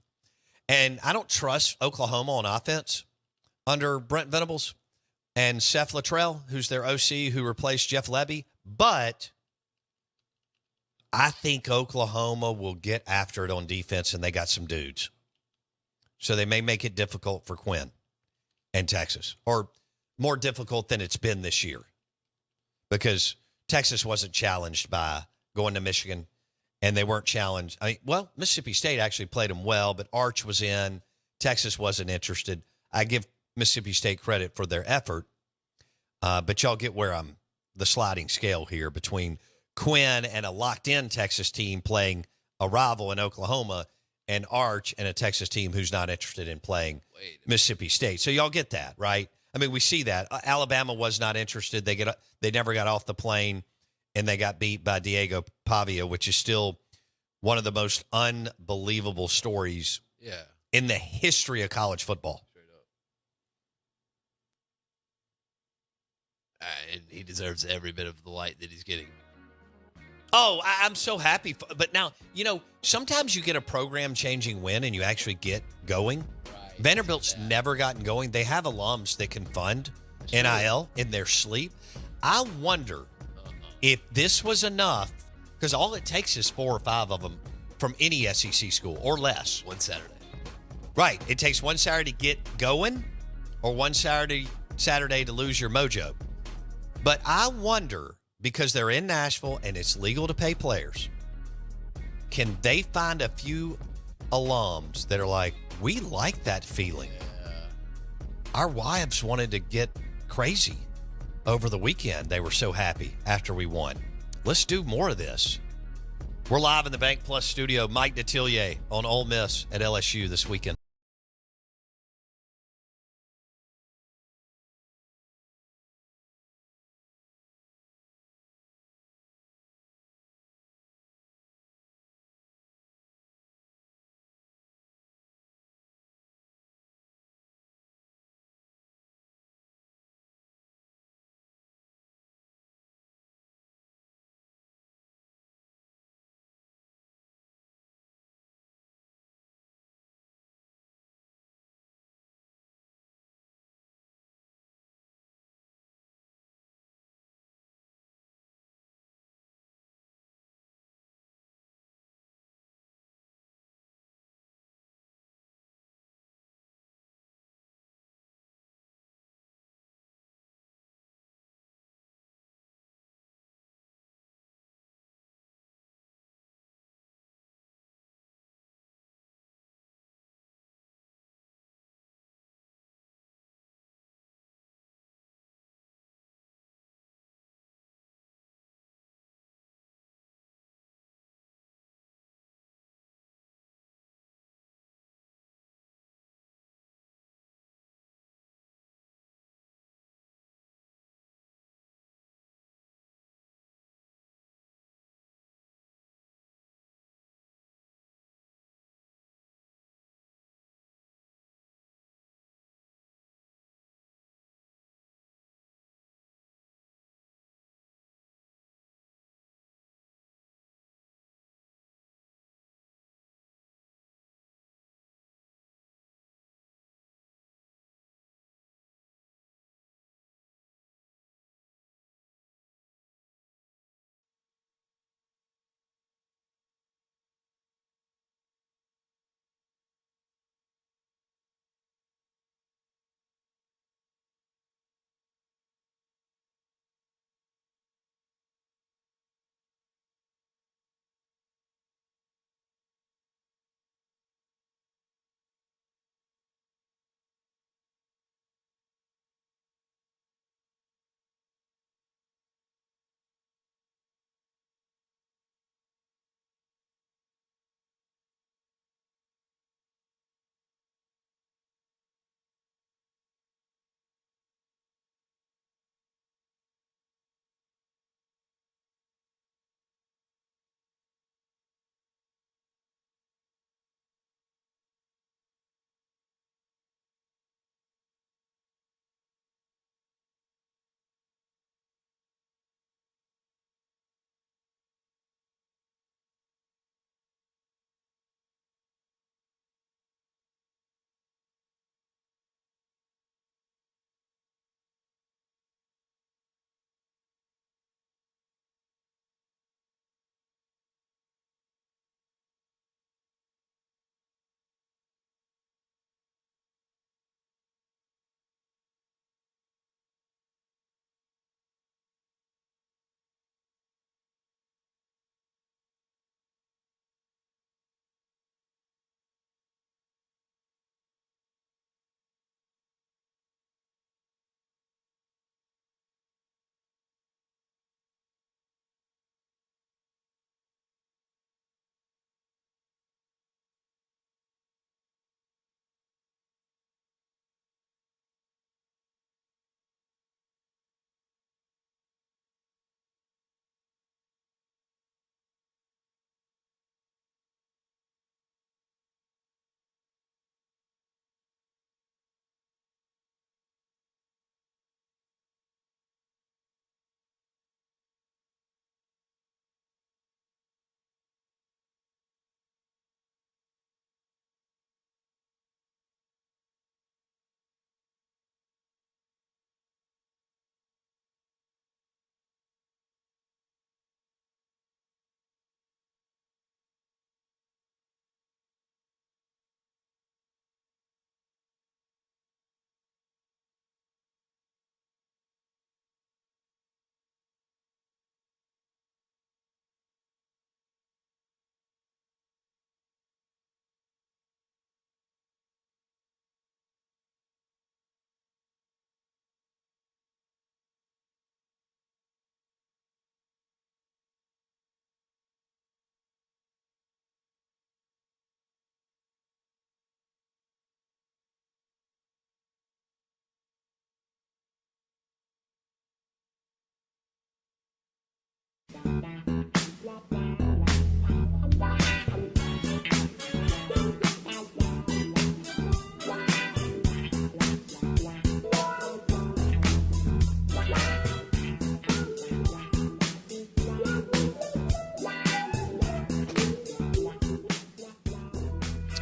[SPEAKER 1] And I don't trust Oklahoma on offense under Brent Venables and Seth Luttrell, who's their OC, who replaced Jeff Lebby. But I think Oklahoma will get after it on defense, and they got some dudes. So they may make it difficult for Quinn and Texas, or more difficult than it's been this year, because Texas wasn't challenged by going to Michigan, and they weren't challenged. Mississippi State actually played them well, but Arch was in. Texas wasn't interested. I give Mississippi State credit for their effort, but y'all get where I'm the sliding scale here between Quinn and a locked-in Texas team playing a rival in Oklahoma, and Arch and a Texas team who's not interested in playing Mississippi State. So y'all get that, right? I mean, we see that. Alabama was not interested. They never got off the plane, and they got beat by Diego Pavia, which is still one of the most unbelievable stories in the history of college football.
[SPEAKER 2] And he deserves every bit of the light that he's getting.
[SPEAKER 1] Oh, I'm so happy. But now, sometimes you get a program-changing win and you actually get going. Right. Vanderbilt's never gotten going. They have alums that can fund NIL in their sleep. I wonder if this was enough, because all it takes is 4 or 5 of them from any SEC school or less.
[SPEAKER 2] One Saturday.
[SPEAKER 1] Right. It takes one Saturday to get going or one Saturday to lose your mojo. But I wonder, because they're in Nashville and it's legal to pay players, can they find a few alums that are like, we like that feeling? Yeah. Our wives wanted to get crazy over the weekend. They were so happy after we won. Let's do more of this. We're live in the BankPlus Studio. Mike Detillier on Ole Miss at LSU this weekend.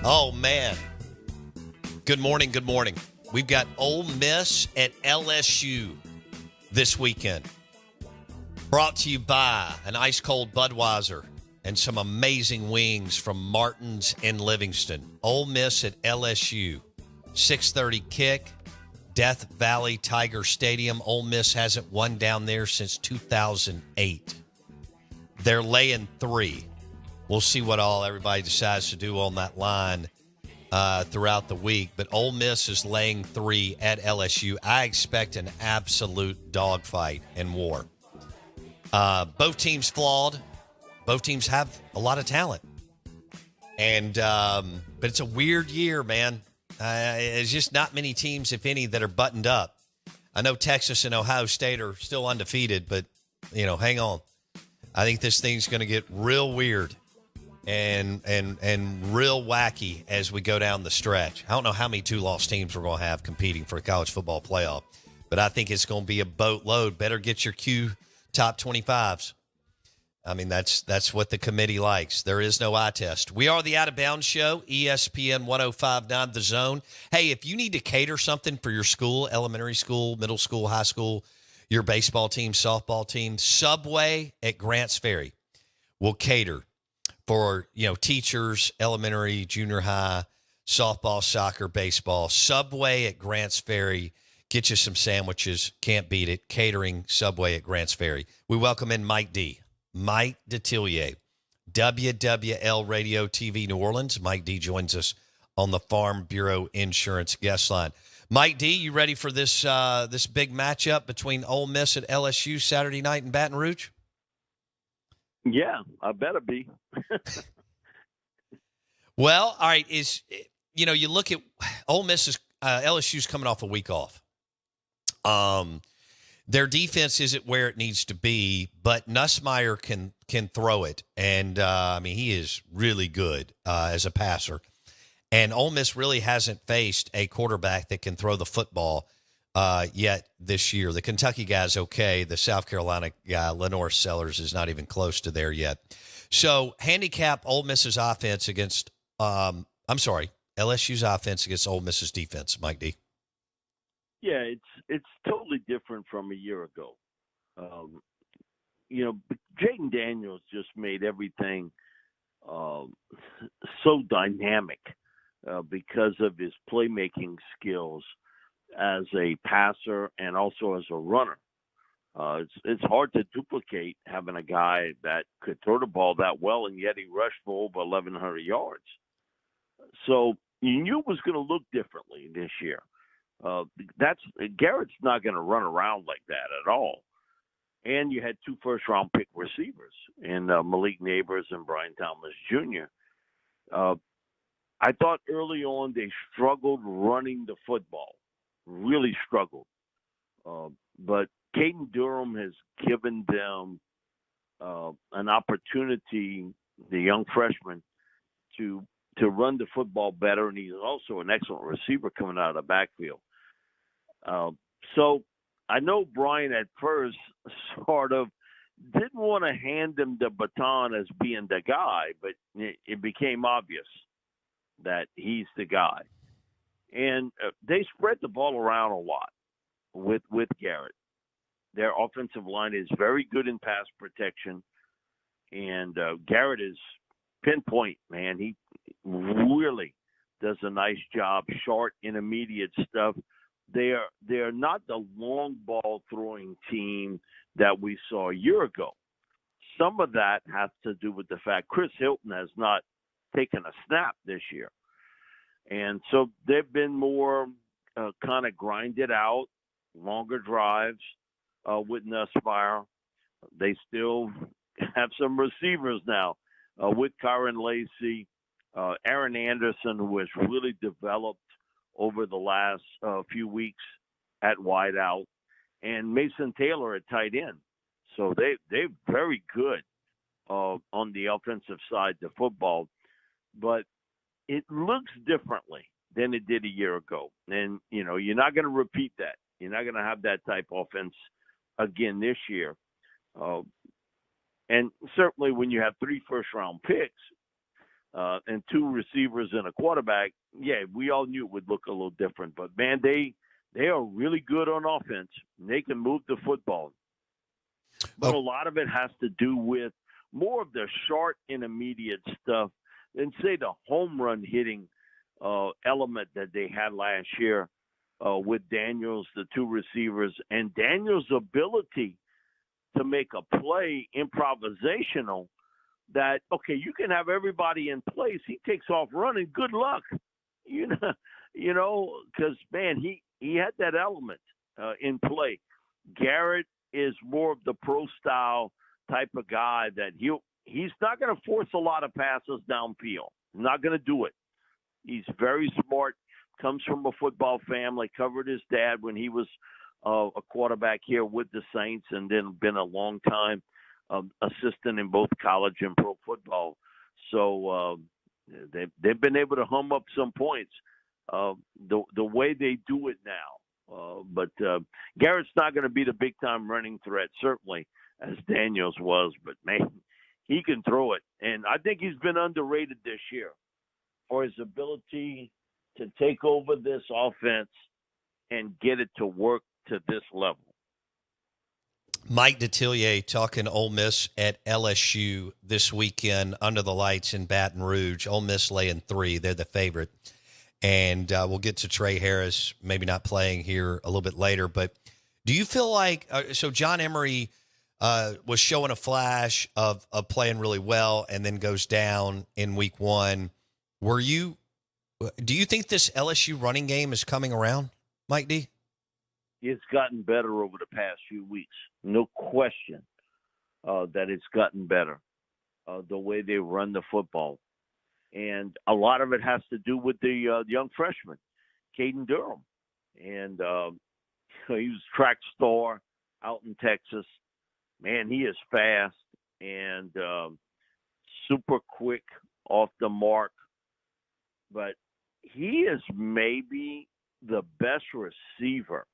[SPEAKER 1] Oh, man. Good morning. Good morning. We've got Ole Miss at LSU this weekend. Brought to you by an ice-cold Budweiser and some amazing wings from Martin's in Livingston. Ole Miss at LSU. 6:30 kick. Death Valley Tiger Stadium. Ole Miss hasn't won down there since 2008. They're laying 3. We'll see what all everybody decides to do on that line throughout the week. But Ole Miss is laying 3 at LSU. I expect an absolute dogfight and war. Both teams flawed. Both teams have a lot of talent. And but it's a weird year, man. There's just not many teams, if any, that are buttoned up. I know Texas and Ohio State are still undefeated, but, hang on. I think this thing's going to get real weird and real wacky as we go down the stretch. I don't know how many 2-loss teams we're going to have competing for a college football playoff, but I think it's going to be a boatload. Better get your Q top 25s. I mean, that's what the committee likes. There is no eye test. We are the Out of Bounds Show, ESPN 105.9 The Zone. Hey, if you need to cater something for your school, elementary school, middle school, high school, your baseball team, softball team, Subway at Grants Ferry will cater for, teachers, elementary, junior high, softball, soccer, baseball. Subway at Grants Ferry. Get you some sandwiches. Can't beat it. Catering, Subway at Grants Ferry. We welcome in Mike D. Mike Detillier, WWL Radio TV New Orleans. Mike D joins us on the Farm Bureau Insurance guest line. Mike D, you ready for this this big matchup between Ole Miss and LSU Saturday night in Baton Rouge?
[SPEAKER 10] Yeah, I better be.
[SPEAKER 1] Well, all right. You look at Ole Miss LSU's coming off a week off. Their defense isn't where it needs to be, but Nussmeier can throw it, and he is really good as a passer. And Ole Miss really hasn't faced a quarterback that can throw the football yet this year. The Kentucky guy's okay. The South Carolina guy, Lenore Sellers, is not even close to there yet. So handicap Ole Miss's offense against LSU's offense against Ole Miss's defense, Mike D.
[SPEAKER 10] Yeah, it's totally different from a year ago. Jaden Daniels just made everything so dynamic because of his playmaking skills as a passer and also as a runner. It's hard to duplicate having a guy that could throw the ball that well, and yet he rushed for over 1,100 yards. So you knew it was going to look differently this year. Garrett's not going to run around like that at all. And you had 2 first-round pick receivers in Malik Neighbors and Brian Thomas Jr. I thought early on they struggled running the football, really struggled. But Caden Durham has given them an opportunity, the young freshman, to run the football better, and he's also an excellent receiver coming out of the backfield. So I know Brian at first sort of didn't want to hand him the baton as being the guy, but it became obvious that he's the guy. And they spread the ball around a lot with Garrett. Their offensive line is very good in pass protection, and Garrett is pinpoint, man. He really does a nice job, short, intermediate stuff. They're not the long ball throwing team that we saw a year ago. Some of that has to do with the fact Chris Hilton has not taken a snap this year. And so they've been more kind of grinded out, longer drives with Nussmeier. They still have some receivers now with Kyron Lacey, Aaron Anderson, who has really developed over the last few weeks at wideout, and Mason Taylor at tight end. So they're very good on the offensive side of football, but it looks differently than it did a year ago. And, you're not going to repeat that. You're not going to have that type of offense again this year. And certainly when you have 3 first-round picks, and two receivers and a quarterback, yeah, we all knew it would look a little different. But, man, they are really good on offense. They can move the football. But a lot of it has to do with more of the short intermediate stuff than, say, the home run hitting element that they had last year with Daniels, the two receivers, and Daniels' ability to make a play improvisational that, okay, you can have everybody in place. He takes off running. Good luck. Because, man, he had that element in play. Garrett is more of the pro style type of guy that he's not going to force a lot of passes downfield. Not going to do it. He's very smart, comes from a football family, covered his dad when he was a quarterback here with the Saints, and then been a long time assistant in both college and pro football. So they've been able to hum up some points the way they do it now. But Garrett's not going to be the big-time running threat, certainly, as Daniels was. But, man, he can throw it. And I think he's been underrated this year for his ability to take over this offense and get it to work to this level.
[SPEAKER 1] Mike Detillier talking Ole Miss at LSU this weekend under the lights in Baton Rouge. Ole Miss laying 3. They're the favorite. And we'll get to Trey Harris maybe not playing here a little bit later. But do you feel like so John Emery was showing a flash of playing really well and then goes down in week 1. Do you think this LSU running game is coming around, Mike D?
[SPEAKER 10] It's gotten better over the past few weeks. No question that it's gotten better, the way they run the football. And a lot of it has to do with the young freshman, Caden Durham. And he was track star out in Texas. Man, he is fast and super quick off the mark. But he is maybe the best receiver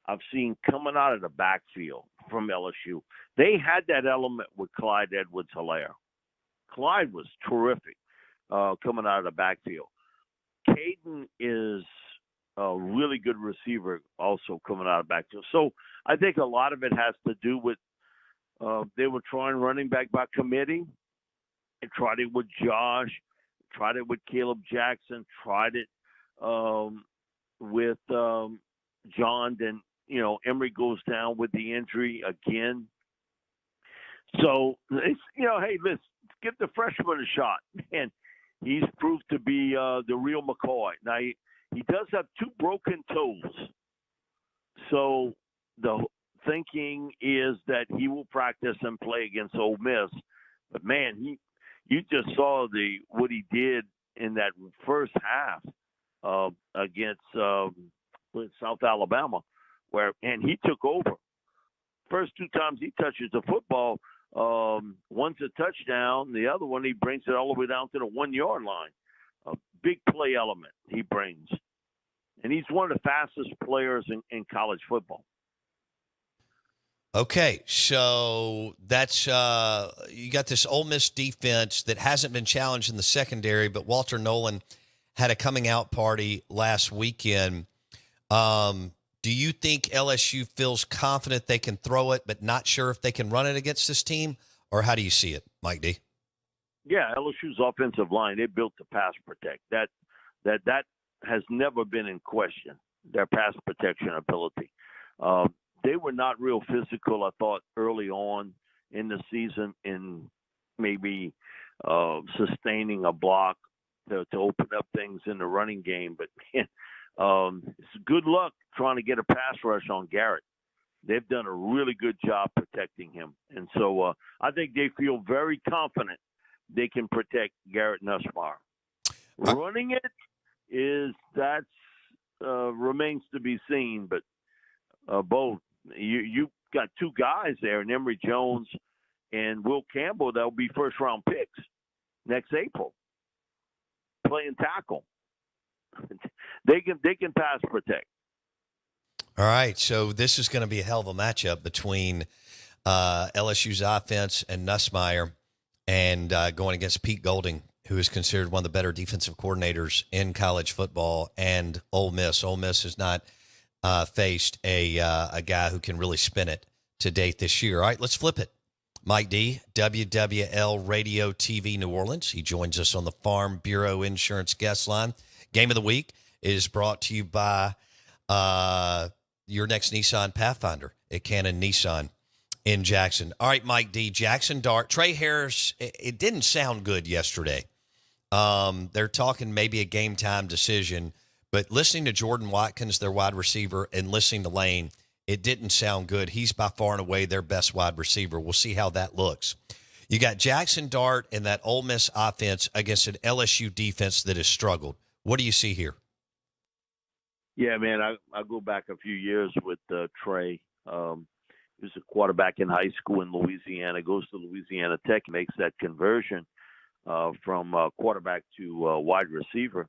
[SPEAKER 10] I've seen coming out of the backfield from LSU. They had that element with Clyde Edwards-Helaire. Clyde was terrific coming out of the backfield. Caden is a really good receiver also coming out of the backfield. So I think a lot of it has to do with they were trying running back by committee. They tried it with Josh, tried it with Caleb Jackson, tried it with John. Then, Emery goes down with the injury again. So, hey, let's give the freshman a shot. And he's proved to be the real McCoy. Now, he does have 2 broken toes. So the thinking is that he will practice and play against Ole Miss. But, man, you just saw what he did in that first half against South Alabama, and he took over. First 2 times he touches the football, one's a touchdown, the other one he brings it all the way down to the 1-yard line. A big play element he brings. And he's one of the fastest players in college football.
[SPEAKER 1] Okay, so that's you got this Ole Miss defense that hasn't been challenged in the secondary, but Walter Nolan had a coming out party last weekend. Do you think LSU feels confident they can throw it, but not sure if they can run it against this team? Or how do you see it, Mike D?
[SPEAKER 10] Yeah, LSU's offensive line, they built to pass protect. That has never been in question, their pass protection ability. They were not real physical, I thought, early on in the season in maybe sustaining a block to open up things in the running game. But, man, it's good luck trying to get a pass rush on Garrett. They've done a really good job protecting him. And so I think they feel very confident they can protect Garrett Nussmeier. Running it remains to be seen, but both. You got 2 guys there, and Emory Jones and Will Campbell, that will be first-round picks next April, playing tackle. They can pass protect.
[SPEAKER 1] All right, so this is going to be a hell of a matchup between LSU's offense and Nussmeier, and going against Pete Golding, who is considered one of the better defensive coordinators in college football, and Ole Miss. Ole Miss has not faced a guy who can really spin it to date this year. All right, let's flip it. Mike D, WWL Radio TV New Orleans. He joins us on the Farm Bureau Insurance Guest Line. Game of the Week is brought to you by your next Nissan Pathfinder at Cannon Nissan in Jackson. All right, Mike D, Jackson Dart. Trey Harris, it didn't sound good yesterday. They're talking maybe a game-time decision, but listening to Jordan Watkins, their wide receiver, and listening to Lane, it didn't sound good. He's by far and away their best wide receiver. We'll see how that looks. You got Jackson Dart and that Ole Miss offense against an LSU defense that has struggled. What do you see here?
[SPEAKER 10] Yeah, man, I go back a few years with Trey. He was a quarterback in high school in Louisiana, goes to Louisiana Tech, makes that conversion from quarterback to wide receiver.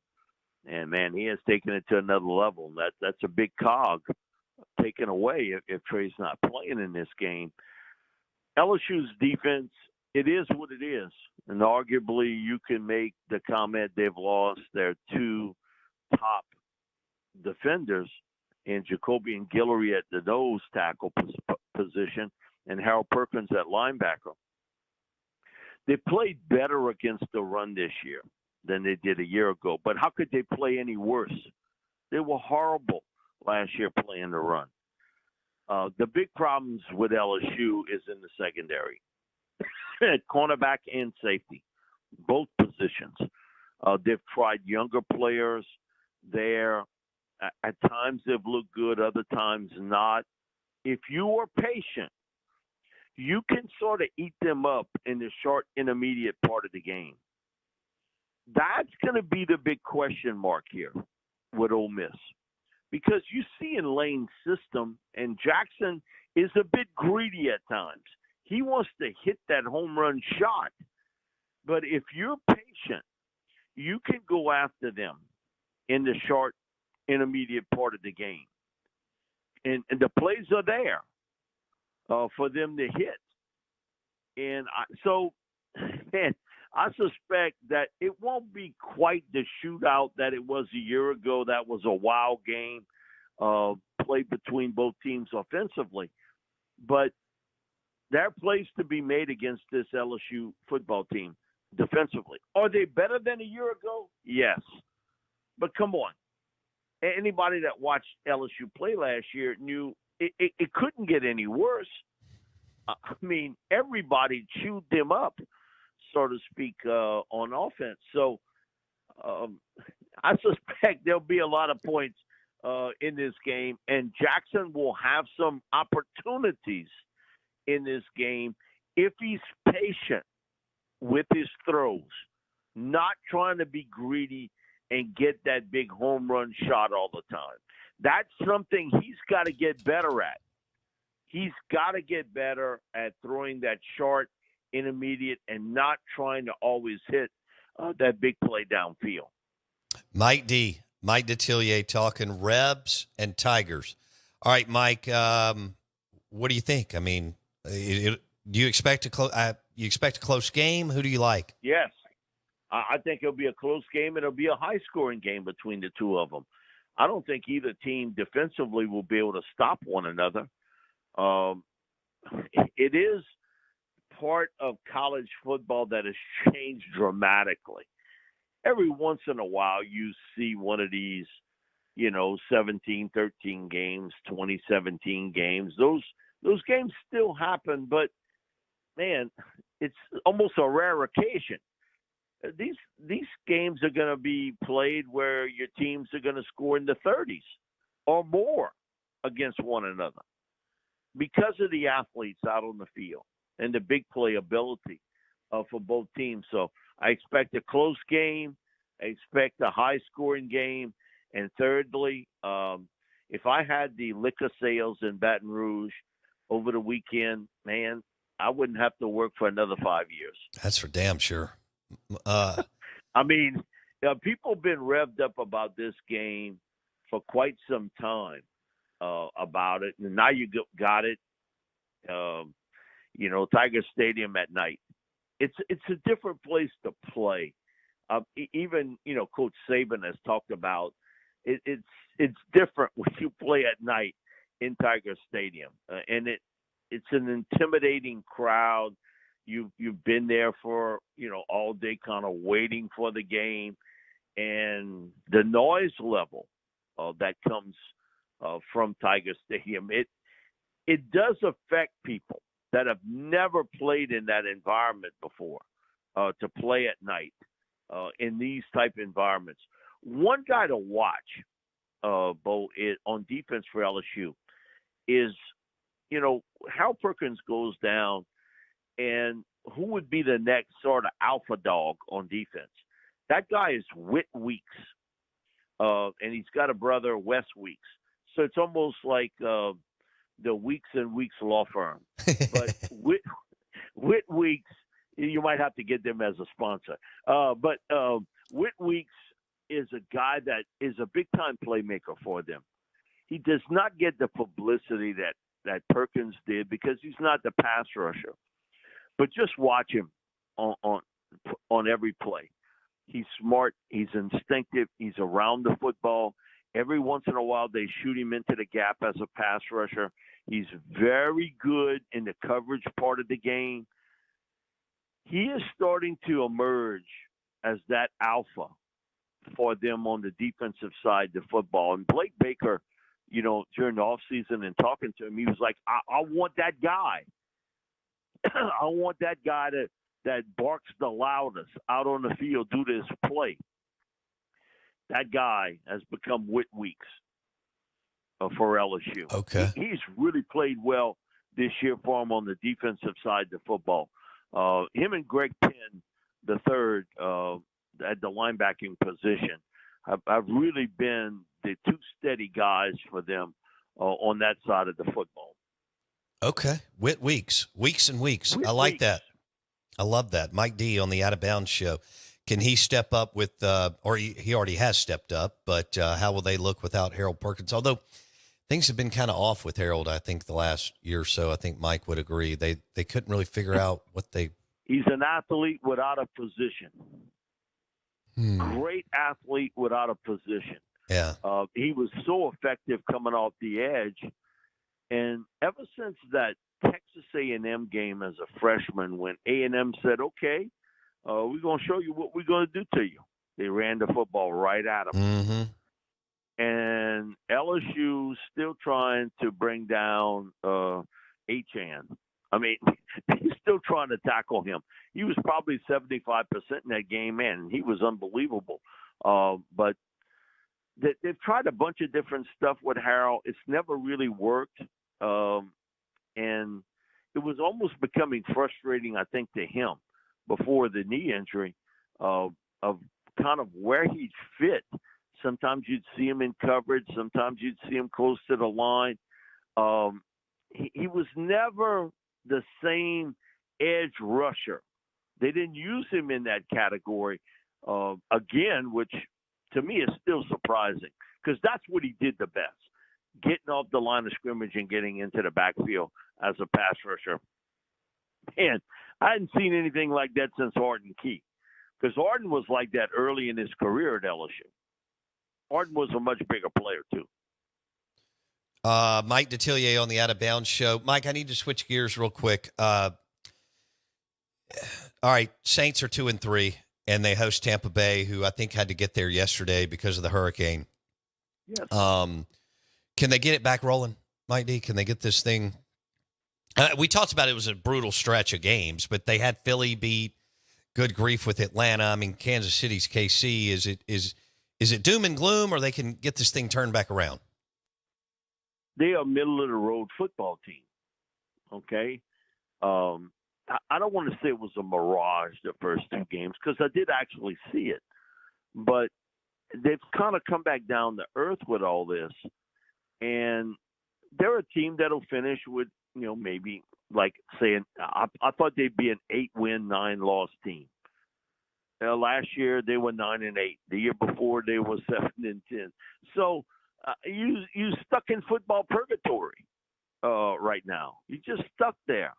[SPEAKER 10] And, man, he has taken it to another level. That's a big cog taken away if Trey's not playing in this game. LSU's defense, it is what it is. And arguably you can make the comment they've lost their two top defenders in Jacoby and Guillory at the nose tackle position and Harold Perkins at linebacker. They played better against the run this year than they did a year ago. But how could they play any worse? They were horrible last year playing the run. The big problems with LSU is in the secondary. At cornerback and safety, both positions. They've tried younger players there. At times they've looked good, other times not. If you are patient, you can sort of eat them up in the short intermediate part of the game. That's going to be the big question mark here with Ole Miss. Because you see in Lane's system, and Jackson is a bit greedy at times. He wants to hit that home run shot. But if you're patient, you can go after them in the short intermediate part of the game. And the plays are there for them to hit. And I suspect that it won't be quite the shootout that it was a year ago. That was a wild game played between both teams offensively. But there are plays to be made against this LSU football team defensively. Are they better than a year ago? Yes. But come on. Anybody that watched LSU play last year knew it couldn't get any worse. I mean, everybody chewed them up, so to speak, on offense. So I suspect there'll be a lot of points in this game, and Jackson will have some opportunities in this game if he's patient with his throws, not trying to be greedy and get that big home run shot all the time. That's something he's got to get better at. He's got to get better at throwing that short, intermediate, and not trying to always hit that big play downfield. Mike
[SPEAKER 1] Detillier talking Rebs and Tigers. All right, Mike, what do you think? I mean, do you expect a close game? Who do you like?
[SPEAKER 10] Yes. I think it'll be a close game. It'll be a high-scoring game between the two of them. I don't think either team defensively will be able to stop one another. It is part of college football that has changed dramatically. Every once in a while you see one of these, 17-13 games, 2017 games. Those games still happen, but, man, it's almost a rare occasion. These games are going to be played where your teams are going to score in the 30s or more against one another because of the athletes out on the field and the big play ability for both teams. So I expect a close game. I expect a high-scoring game. And thirdly, if I had the liquor sales in Baton Rouge over the weekend, man, I wouldn't have to work for another 5 years.
[SPEAKER 1] That's for damn sure.
[SPEAKER 10] I mean, people have been revved up about this game for quite some time about it. And now you got it, Tiger Stadium at night. It's a different place to play Even Coach Saban has talked about it's different when you play at night in Tiger Stadium, and it's an intimidating crowd. You've been there for all day, kind of waiting for the game, and the noise level that comes from Tiger Stadium, it does affect people that have never played in that environment before, to play at night in these type environments. One guy to watch, Bo, on defense for LSU is, Hal Perkins goes down, and who would be the next sort of alpha dog on defense? That guy is Whit Weeks, and he's got a brother, Wes Weeks. So it's almost like the Weeks and Weeks law firm. But Whit Weeks, you might have to get them as a sponsor. But Whit Weeks is a guy that is a big-time playmaker for them. He does not get the publicity that Perkins did because he's not the pass rusher. But just watch him on every play. He's smart. He's instinctive. He's around the football. Every once in a while, they shoot him into the gap as a pass rusher. He's very good in the coverage part of the game. He is starting to emerge as that alpha for them on the defensive side of football. And Blake Baker, during the offseason and talking to him, he was like, I want that guy. I want that guy that barks the loudest out on the field due to his play. That guy has become Whit Weeks for LSU.
[SPEAKER 1] Okay.
[SPEAKER 10] He's really played well this year for him on the defensive side of football. Him and Greg Penn, the third, at the linebacking position, have really been the two steady guys for them on that side of the football.
[SPEAKER 1] Okay. Whit Weeks. Weeks and Weeks. I like that. I love that. Mike D on the Out of Bounds show. Can he step up with, or he already has stepped up, but how will they look without Harold Perkins? Although things have been kind of off with Harold, I think, the last year or so. I think Mike would agree. They couldn't really figure out what they.
[SPEAKER 10] He's an athlete without a position. Great athlete without a position.
[SPEAKER 1] Yeah.
[SPEAKER 10] He was so effective coming off the edge. And ever since that Texas A&M game as a freshman, when A&M said, okay, we're going to show you what we're going to do to you, they ran the football right at him.
[SPEAKER 1] Mm-hmm.
[SPEAKER 10] And LSU still trying to bring down Achane. I mean, he's still trying to tackle him. He was probably 75% in that game, man. He was unbelievable. But they've tried a bunch of different stuff with Harold. It's never really worked. And it was almost becoming frustrating, I think, to him before the knee injury of kind of where he'd fit. Sometimes you'd see him in coverage. Sometimes you'd see him close to the line. He was never the same edge rusher. They didn't use him in that category again, which to me is still surprising because that's what he did the best, getting off the line of scrimmage and getting into the backfield as a pass rusher. And I hadn't seen anything like that since Arden Key, because Arden was like that early in his career at LSU. Arden was a much bigger player, too.
[SPEAKER 1] Mike Detillier on the Out of Bounds show. Mike, I need to switch gears real quick. All right, Saints are 2-3, and they host Tampa Bay, who I think had to get there yesterday because of the hurricane.
[SPEAKER 10] Yes.
[SPEAKER 1] Can they get it back rolling, Mike D? Can they get this thing? We talked about it was a brutal stretch of games, but they had Philly beat. Good grief with Atlanta. I mean, Kansas City's KC. Is it doom and gloom, or they can get this thing turned back around?
[SPEAKER 10] They are a middle-of-the-road football team, okay? I don't want to say it was a mirage the first two games because I did actually see it. But they've kind of come back down to earth with all this. And they're a team that'll finish with, maybe like saying I thought they'd be an 8-win, 9-loss team. Last year they were 9-8. The year before they were 7-10. So you stuck in football purgatory right now. You just stuck there.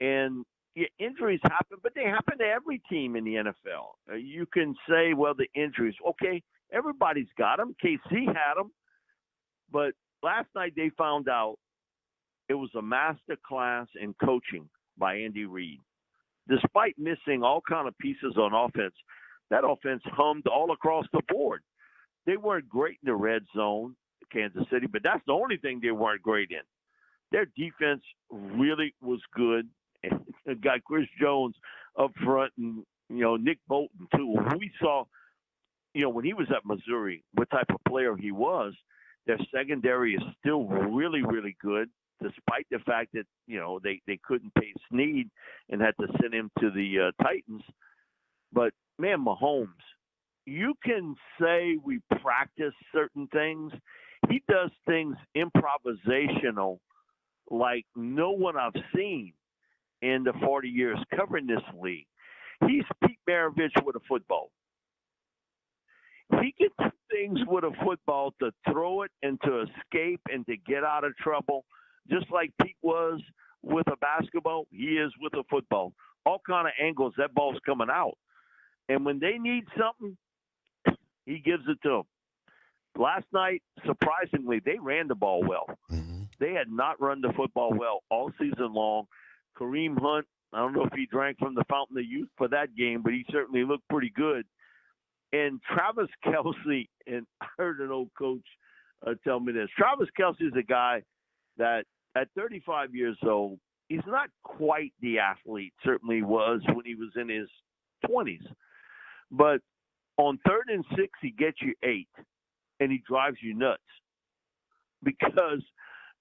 [SPEAKER 10] And yeah, injuries happen, but they happen to every team in the NFL. You can say, well, the injuries, okay, everybody's got them. KC had them, but last night they found out it was a master class in coaching by Andy Reid. Despite missing all kind of pieces on offense, that offense hummed all across the board. They weren't great in the red zone, Kansas City, but that's the only thing they weren't great in. Their defense really was good. And got Chris Jones up front and, Nick Bolton, too. We saw, when he was at Missouri, what type of player he was. Their secondary is still really, really good, despite the fact that, they couldn't pay Snead and had to send him to the Titans. But, man, Mahomes, you can say we practice certain things. He does things improvisational like no one I've seen in the 40 years covering this league. He's Pete Maravich with a football. He can do things with a football to throw it and to escape and to get out of trouble, just like Pete was with a basketball. He is with a football. All kind of angles, that ball's coming out. And when they need something, he gives it to them. Last night, surprisingly, they ran the ball well.
[SPEAKER 1] Mm-hmm.
[SPEAKER 10] They had not run the football well all season long. Kareem Hunt, I don't know if he drank from the fountain of youth for that game, but he certainly looked pretty good. And Travis Kelce, and I heard an old coach tell me this. Travis Kelce is a guy that at 35 years old, he's not quite the athlete, certainly was when he was in his 20s. But on 3rd and 6, he gets you 8, and he drives you nuts because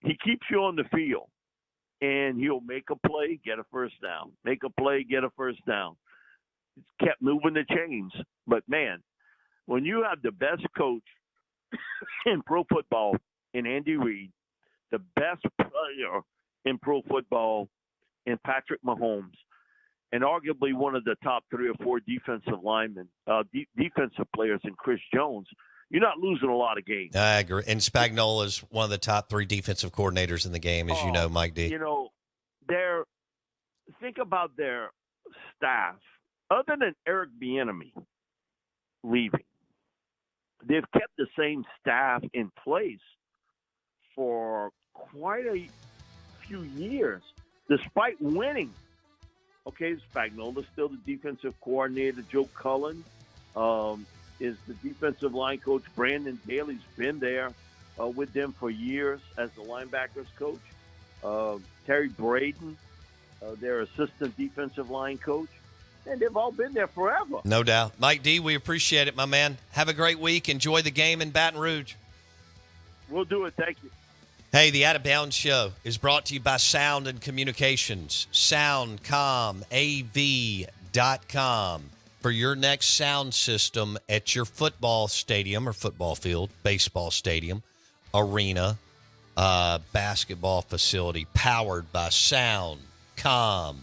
[SPEAKER 10] he keeps you on the field, and he'll make a play, get a first down, make a play, get a first down. It's kept moving the chains. But, man, when you have the best coach in pro football in Andy Reid, the best player in pro football in Patrick Mahomes, and arguably one of the top 3 or 4 defensive linemen, defensive players in Chris Jones, you're not losing a lot of games.
[SPEAKER 1] I agree. And Spagnuolo is one of the top 3 defensive coordinators in the game, as you know, Mike D.
[SPEAKER 10] Think about their staff. Other than Eric Bieniemy leaving, they've kept the same staff in place for quite a few years, despite winning. Okay, Spagnuolo's still the defensive coordinator. Joe Cullen is the defensive line coach. Brandon Daly's been there with them for years as the linebackers coach. Terry Braden, their assistant defensive line coach. And they've all been there forever.
[SPEAKER 1] No doubt. Mike D., we appreciate it, my man. Have a great week. Enjoy the game in Baton Rouge.
[SPEAKER 10] We'll do it. Thank you.
[SPEAKER 1] Hey, the Out of Bounds Show is brought to you by Sound and Communications. SoundCommAV.com for your next sound system at your football stadium or football field, baseball stadium, arena, basketball facility, powered by SoundCommAV.com.